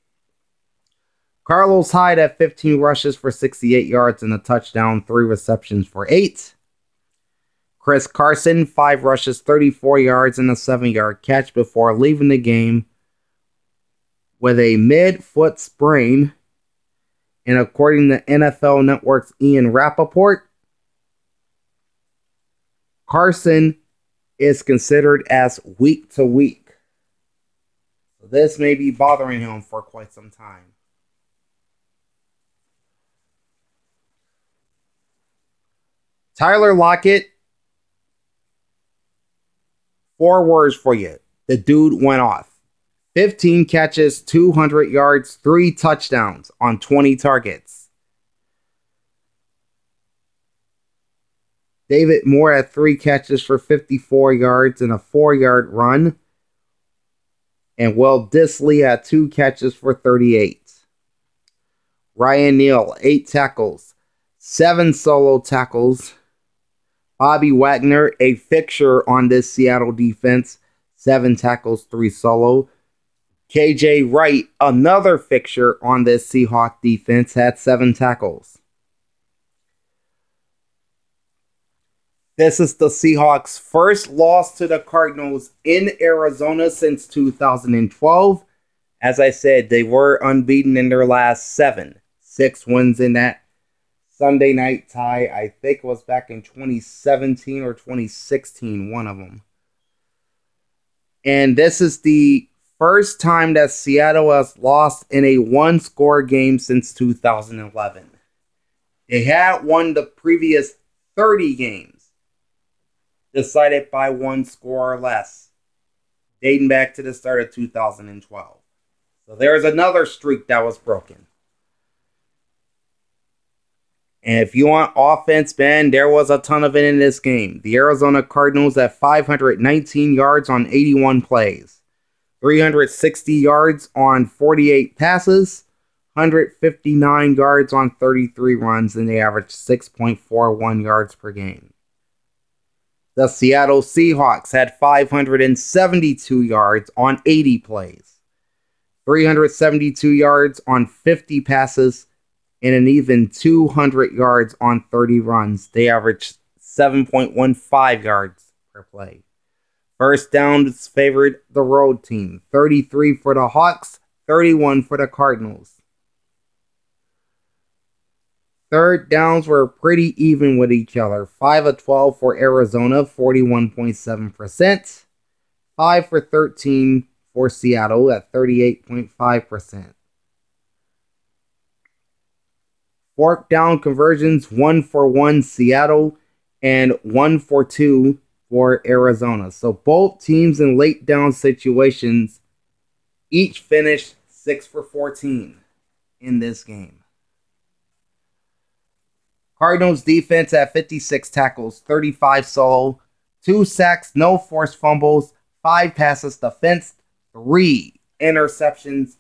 Carlos Hyde had 15 rushes for 68 yards and a touchdown, 3 receptions for 8. Chris Carson, 5 rushes, 34 yards, and a 7-yard catch before leaving the game with a mid-foot sprain. And according to NFL Network's Ian Rappaport, Carson is considered as week to week. So this may be bothering him for quite some time. Tyler Lockett, 4 words for you. The dude went off. 15 catches, 200 yards, 3 touchdowns on 20 targets. David Moore had 3 catches for 54 yards and a 4-yard run. And Will Dissly had 2 catches for 38. Ryan Neal, 8 tackles, 7 solo tackles. Bobby Wagner, a fixture on this Seattle defense, 7 tackles, 3 solo. KJ Wright, another fixture on this Seahawk defense, had 7 tackles. This is the Seahawks' first loss to the Cardinals in Arizona since 2012. As I said, they were unbeaten in their last 7. 6 wins in that Sunday night tie. I think it was back in 2017 or 2016, one of them. And this is the first time that Seattle has lost in a 1-score game since 2011. They had won the previous 30 games, decided by 1 score or less, dating back to the start of 2012. So there's another streak that was broken. And if you want offense, man, there was a ton of it in this game. The Arizona Cardinals had 519 yards on 81 plays, 360 yards on 48 passes, 159 yards on 33 runs, and they averaged 6.41 yards per game. The Seattle Seahawks had 572 yards on 80 plays, 372 yards on 50 passes, and an even 200 yards on 30 runs. They averaged 7.15 yards per play. First downs favored the road team. 33 for the Hawks, 31 for the Cardinals. Third downs were pretty even with each other. 5 of 12 for Arizona, 41.7%. 5 for 13 for Seattle at 38.5%. Fourth down conversions, 1 for 1 Seattle and 1 for 2 for Arizona. So both teams in late down situations each finished 6 for 14 in this game. Cardinals defense at 56 tackles, 35 solo, 2 sacks, no forced fumbles, 5 passes defensed, 3 interceptions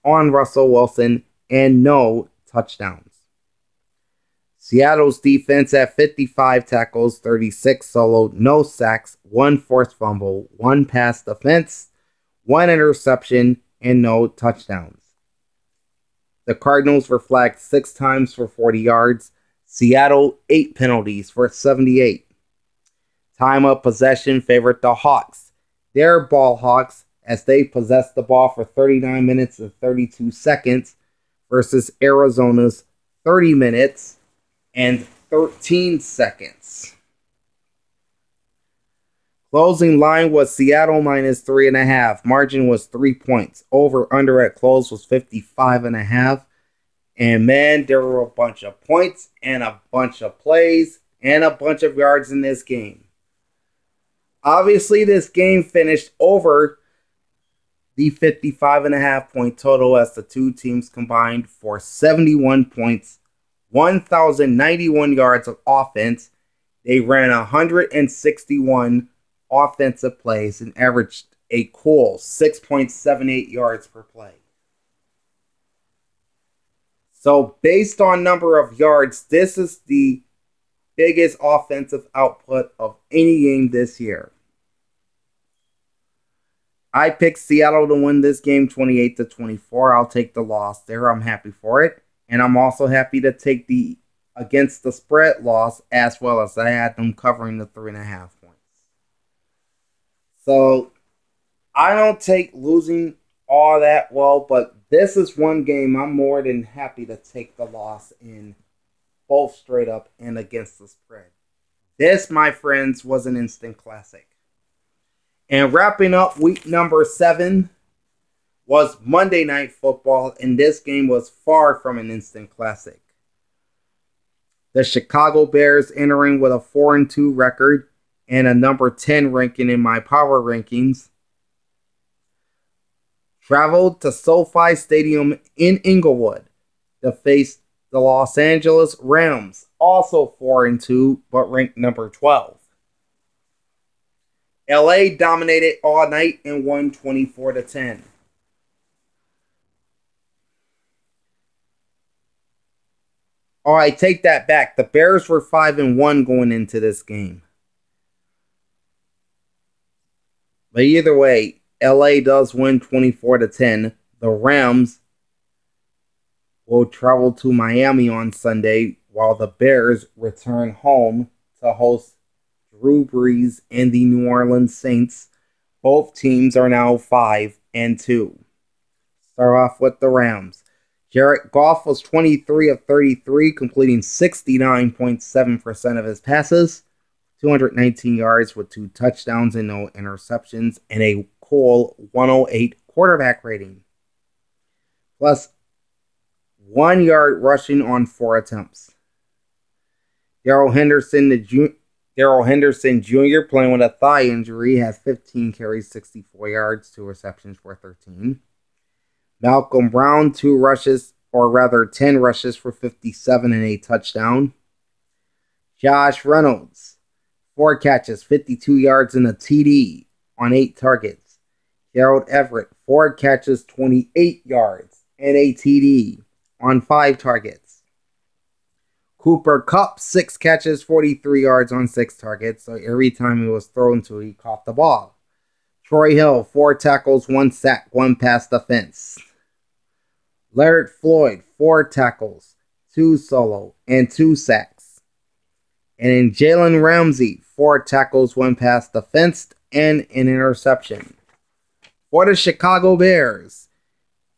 on Russell Wilson, and no touchdowns. Seattle's defense at 55 tackles, 36 solo, no sacks, 1 forced fumble, 1 pass defense, 1 interception, and no touchdowns. The Cardinals were flagged 6 times for 40 yards. Seattle, 8 penalties for 78. Time of possession favored the Hawks. Their ball Hawks as they possessed the ball for 39 minutes and 32 seconds versus Arizona's 30 minutes and 13 seconds. Closing line was Seattle minus 3.5. Margin was 3 points. Over under at close was 55.5. And man, there were a bunch of points and a bunch of plays and a bunch of yards in this game. Obviously, this game finished over the 55.5 point total as the two teams combined for 71 points, 1,091 yards of offense. They ran 161 offensive plays and averaged a cool 6.78 yards per play. So based on number of yards, this is the biggest offensive output of any game this year. I picked Seattle to win this game 28-24. I'll take the loss there. I'm happy for it. And I'm also happy to take the against the spread loss as well as I had them covering the 3.5 points. So I don't take losing all that well, but this is one game I'm more than happy to take the loss in, both straight up and against the spread. This, my friends, was an instant classic. And wrapping up week number 7 was Monday Night Football, and this game was far from an instant classic. The Chicago Bears entering with a 4-2 record and a number 10 ranking in my power rankings, traveled to SoFi Stadium in Inglewood to face the Los Angeles Rams, also 4-2, but ranked number 12. LA dominated all night and won 24-10. All right, take that back. The Bears were 5-1 going into this game. But either way, LA does win 24-10. The Rams will travel to Miami on Sunday, while the Bears return home to host Drew Brees and the New Orleans Saints. Both teams are now 5-2. Start off with the Rams. Jared Goff was 23 of 33, completing 69.7% of his passes, 219 yards with 2 touchdowns and no interceptions, and a cool 108 quarterback rating. Plus 1 yard rushing on 4 attempts. Darrell Henderson Jr., playing with a thigh injury, has 15 carries, 64 yards, 2 receptions for 13. Malcolm Brown, 10 rushes for 57 and a touchdown. Josh Reynolds, 4 catches, 52 yards and a TD on 8 targets. Gerald Everett, 4 catches, 28 yards and a TD on 5 targets. Cooper Kupp, 6 catches, 43 yards on 6 targets. So every time he was thrown to, he caught the ball. Troy Hill, 4 tackles, 1 sack, 1 pass defense. Leonard Floyd, 4 tackles, 2 solo, and 2 sacks. And then Jalen Ramsey, 4 tackles, 1 pass defense, and an interception. For the Chicago Bears,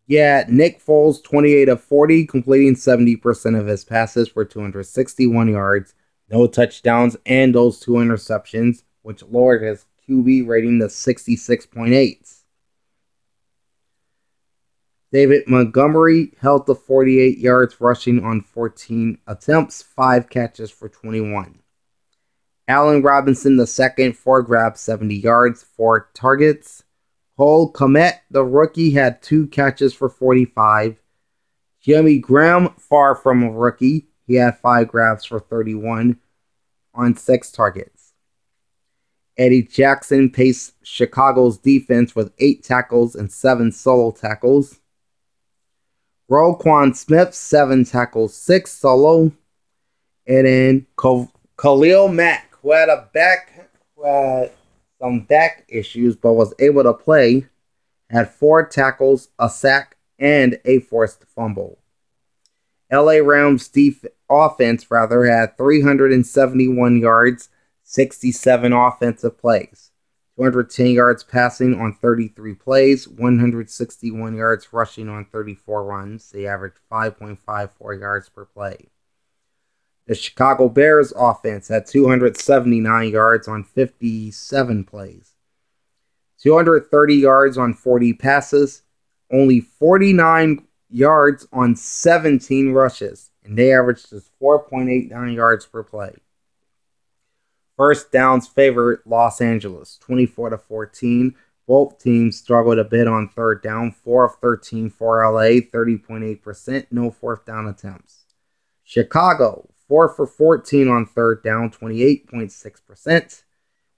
Nick Foles, 28 of 40, completing 70% of his passes for 261 yards, no touchdowns, and those 2 interceptions, which lowered his QB rating to 66.8. David Montgomery held to 48 yards rushing on 14 attempts, 5 catches for 21. Allen Robinson II, 4 grabs, 70 yards, 4 targets. Cole Kmet, the rookie, had 2 catches for 45. Jimmy Graham, far from a rookie, he had 5 grabs for 31 on 6 targets. Eddie Jackson paced Chicago's defense with 8 tackles and 7 solo tackles. Roquan Smith, 7 tackles, 6 solo. And then Khalil Mack, who had some back issues but was able to play, had 4 tackles, a sack, and a forced fumble. LA Rams offense had 371 yards, 67 offensive plays. 210 yards passing on 33 plays, 161 yards rushing on 34 runs. They averaged 5.54 yards per play. The Chicago Bears offense had 279 yards on 57 plays, 230 yards on 40 passes, only 49 yards on 17 rushes, and they averaged just 4.89 yards per play. First downs favored Los Angeles, 24-14. Both teams struggled a bit on third down, 4 of 13 for LA, 30.8%, no fourth down attempts. Chicago, 4 for 14 on third down, 28.6%.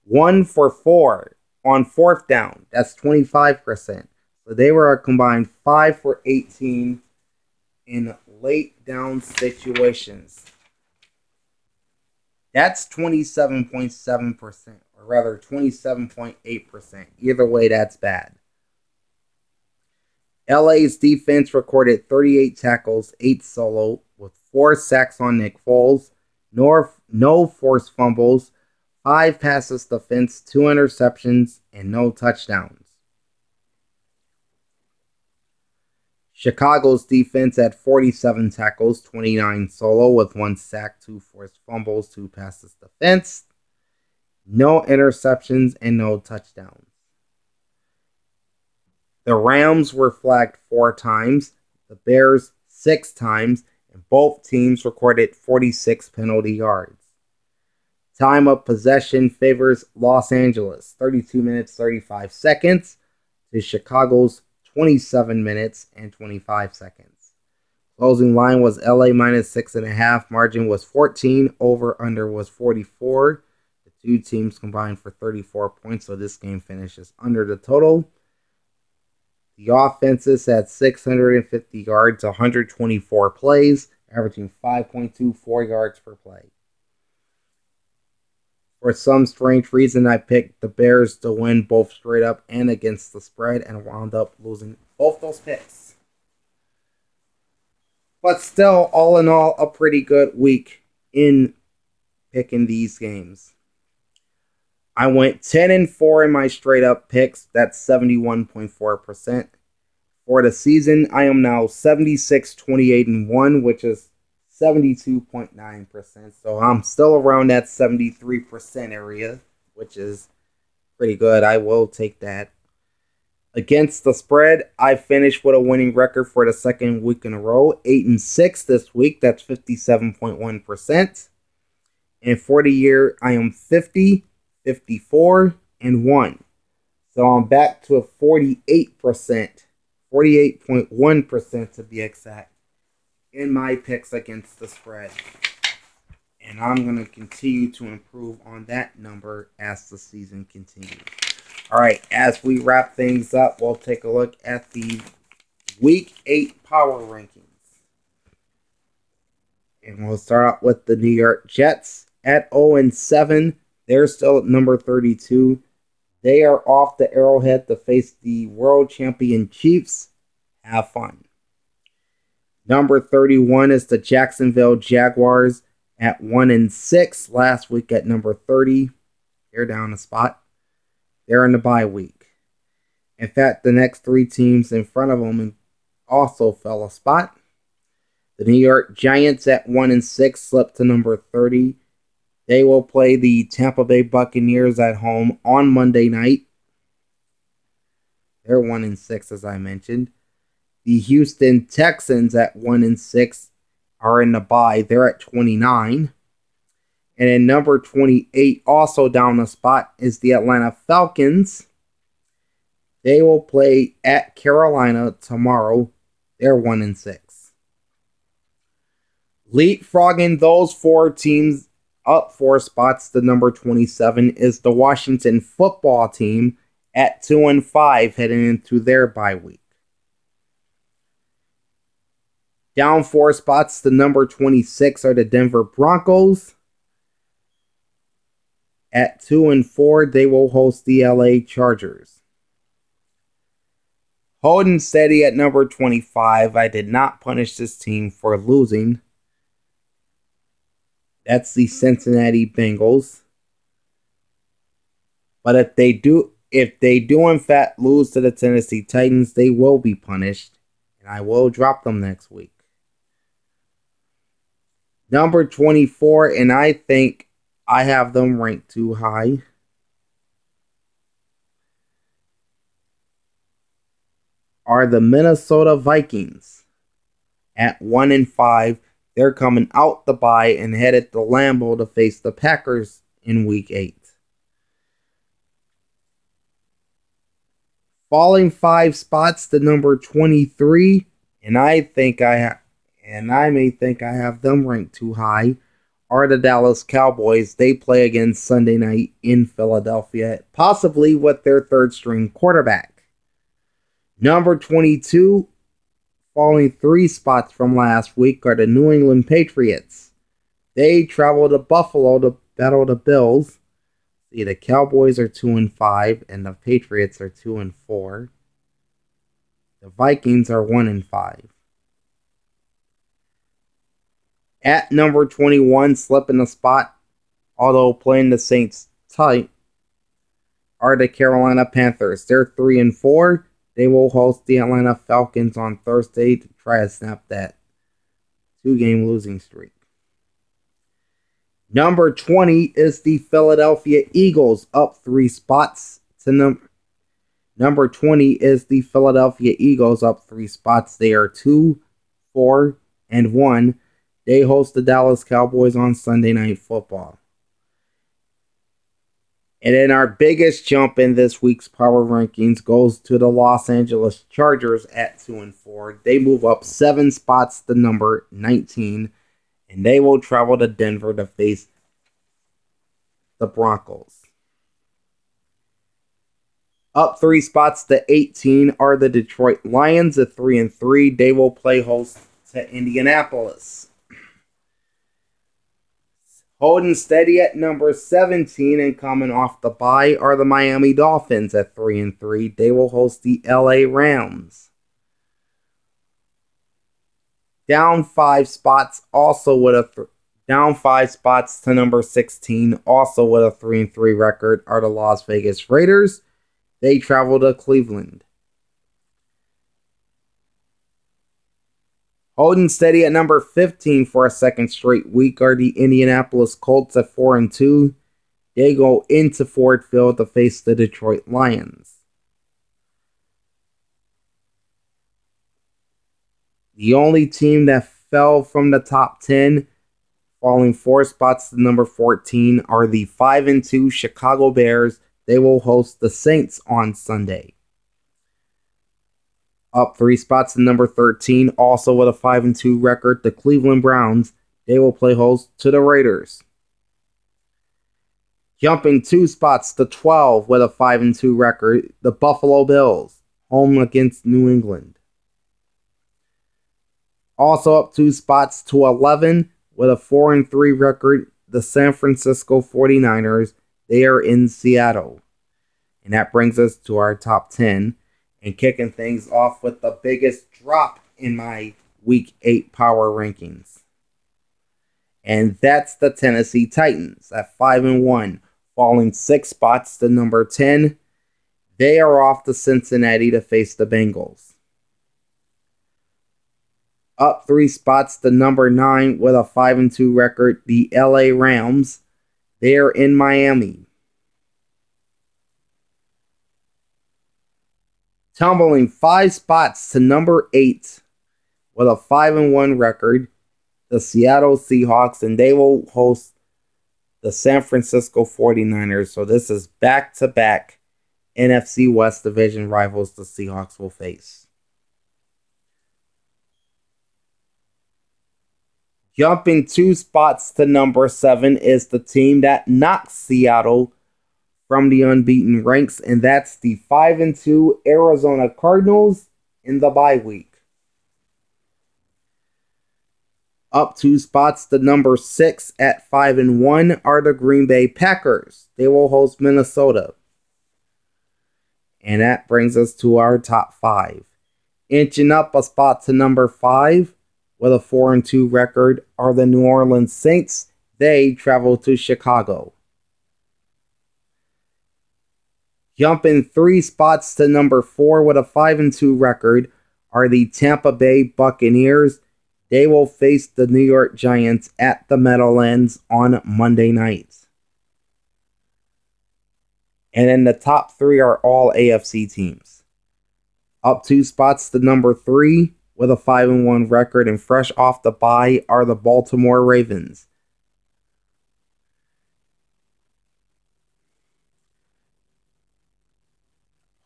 1 for 4 on fourth down, that's 25%. So they were a combined 5 for 18 in late down situations. That's 27.7%, or rather 27.8%. Either way, that's bad. LA's defense recorded 38 tackles, 8 solo, with 4 sacks on Nick Foles, no forced fumbles, 5 passes defense, 2 interceptions, and no touchdowns. Chicago's defense had 47 tackles, 29 solo, with 1 sack, 2 forced fumbles, 2 passes defense, no interceptions, and no touchdowns. The Rams were flagged 4 times, the Bears 6 times, and both teams recorded 46 penalty yards. Time of possession favors Los Angeles, 32 minutes, 35 seconds, to Chicago's 27 minutes and 25 seconds. Closing line was LA minus 6.5. Margin was 14. Over-under was 44. The two teams combined for 34 points, so this game finishes under the total. The offenses had 650 yards, 124 plays, averaging 5.24 yards per play. For some strange reason, I picked the Bears to win both straight up and against the spread and wound up losing both those picks. But still, all in all, a pretty good week in picking these games. I went 10-4 in my straight up picks. That's 71.4%. For the season, I am now 76-28-1, which is 72.9%. So I'm still around that 73% area, which is pretty good. I will take that. Against the spread, I finished with a winning record for the second week in a row. 8-6 this week. That's 57.1%. And for the year, I am 50, 54-1. So I'm back to a 48%. 48.1% to be exact. In my picks against the spread. And I'm going to continue to improve on that number as the season continues. Alright, as we wrap things up, we'll take a look at the Week 8 Power Rankings. And we'll start out with the New York Jets at 0-7. They're still at number 32. They are off the Arrowhead to face the world champion Chiefs. Have fun. Number 31 is the Jacksonville Jaguars at 1-6. Last week at number 30. They're down a spot. They're in the bye week. In fact, the next three teams in front of them also fell a spot. The New York Giants at 1-6 slipped to number 30. They will play the Tampa Bay Buccaneers at home on Monday night. They're 1-6, as I mentioned. The Houston Texans at 1-6 are in the bye. They're at 29. And in number 28, also down a spot, is the Atlanta Falcons. They will play at Carolina tomorrow. They're 1-6. Leapfrogging those four teams up 4 spots to number 27 is the Washington football team at 2-5 heading into their bye week. Down 4 spots to number 26 are the Denver Broncos. At 2-4, they will host the LA Chargers. Holding steady at number 25, I did not punish this team for losing. That's the Cincinnati Bengals. But if they do in fact lose to the Tennessee Titans, they will be punished. And I will drop them next week. Number 24, and I think I have them ranked too high. Are the Minnesota Vikings at 1-5. They're coming out the bye and headed to Lambeau to face the Packers in Week 8. Falling 5 spots to number 23, and I may think I have them ranked too high, are the Dallas Cowboys. They play again Sunday night in Philadelphia, possibly with their third-string quarterback. Number 22, falling 3 spots from last week, are the New England Patriots. They travel to Buffalo to battle the Bills. See, the Cowboys are 2-5, and the Patriots are 2-4. The Vikings are 1-5. At number 21, slipping a spot, although playing the Saints tight, are the Carolina Panthers. They're 3-4. They will host the Atlanta Falcons on Thursday to try to snap that 2-game losing streak. Number 20 is the Philadelphia Eagles, up 3 spots to number 20 is the Philadelphia Eagles, up 3 spots. They are 2-4-1. They host the Dallas Cowboys on Sunday Night Football. And then our biggest jump in this week's power rankings goes to the Los Angeles Chargers at 2-4. They move up 7 spots to number 19. And they will travel to Denver to face the Broncos. Up 3 spots to 18 are the Detroit Lions at 3-3. They will play host to Indianapolis. Holding steady at number 17 and coming off the bye are the Miami Dolphins at 3-3. They will host the LA Rams. Down 5 spots, also with down 5 spots to number 16, also with a 3-3 record, are the Las Vegas Raiders. They travel to Cleveland. Holding steady at number 15 for a second straight week are the Indianapolis Colts at 4-2. They go into Ford Field to face the Detroit Lions. The only team that fell from the top 10, falling 4 spots to number 14, are the 5-2 Chicago Bears. They will host the Saints on Sunday. Up 3 spots to number 13, also with a 5-2 record, the Cleveland Browns. They will play host to the Raiders. Jumping 2 spots to 12 with a 5-2 record, the Buffalo Bills, home against New England. Also up 2 spots to 11 with a 4-3 record, the San Francisco 49ers. They are in Seattle. And that brings us to our top 10. And kicking things off with the biggest drop in my Week 8 power rankings. And that's the Tennessee Titans at 5-1, Falling 6 spots to number 10, they are off to Cincinnati to face the Bengals. Up 3 spots to number 9 with a 5-2 record, the LA Rams. They are in Miami. Tumbling 5 spots to number 8 with a 5-1 record, the Seattle Seahawks, and they will host the San Francisco 49ers. So this is back-to-back NFC West division rivals the Seahawks will face. Jumping 2 spots to number 7 is the team that knocked Seattle from the unbeaten ranks, and that's the 5-2 Arizona Cardinals in the bye week. Up 2 spots to number 6 at 5-1 are the Green Bay Packers. They will host Minnesota. And that brings us to our top 5. Inching up a spot to number 5 with a 4-2 record are the New Orleans Saints. They travel to Chicago. Jumping 3 spots to number 4 with a 5-2 record are the Tampa Bay Buccaneers. They will face the New York Giants at the Meadowlands on Monday night. And then the top 3 are all AFC teams. Up 2 spots to number 3 with a 5-1 record and fresh off the bye are the Baltimore Ravens.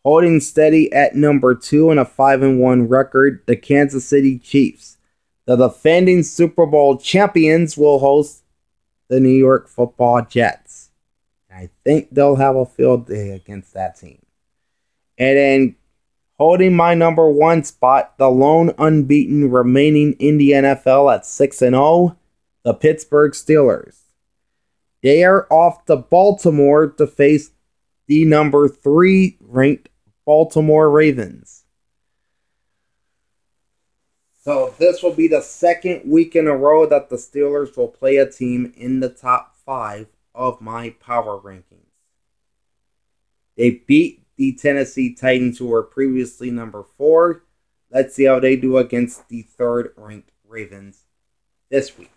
Holding steady at number 2 and a 5-1 record, the Kansas City Chiefs. The defending Super Bowl champions will host the New York Football Jets. I think they'll have a field day against that team. And then holding my number 1 spot, the lone unbeaten remaining in the NFL at 6-0, the Pittsburgh Steelers. They are off to Baltimore to face the number 3 ranked Baltimore Ravens. So this will be the second week in a row that the Steelers will play a team in the top 5 of my power rankings. They beat the Tennessee Titans, who were previously number 4. Let's see how they do against the 3rd ranked Ravens this week.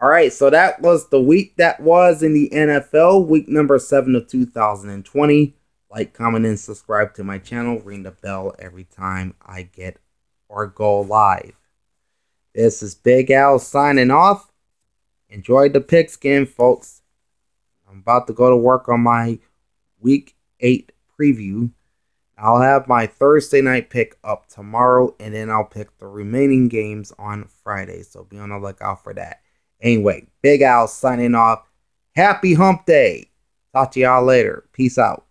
Alright, so that was the week that was in the NFL, week number 7 of 2020. Like, comment, and subscribe to my channel. Ring the bell every time I get or go live. This is Big Al signing off. Enjoy the pigskin, folks. I'm about to go to work on my week 8 preview. I'll have my Thursday night pick up tomorrow, and then I'll pick the remaining games on Friday. So be on the lookout for that. Anyway, Big Al signing off. Happy Hump Day. Talk to y'all later. Peace out.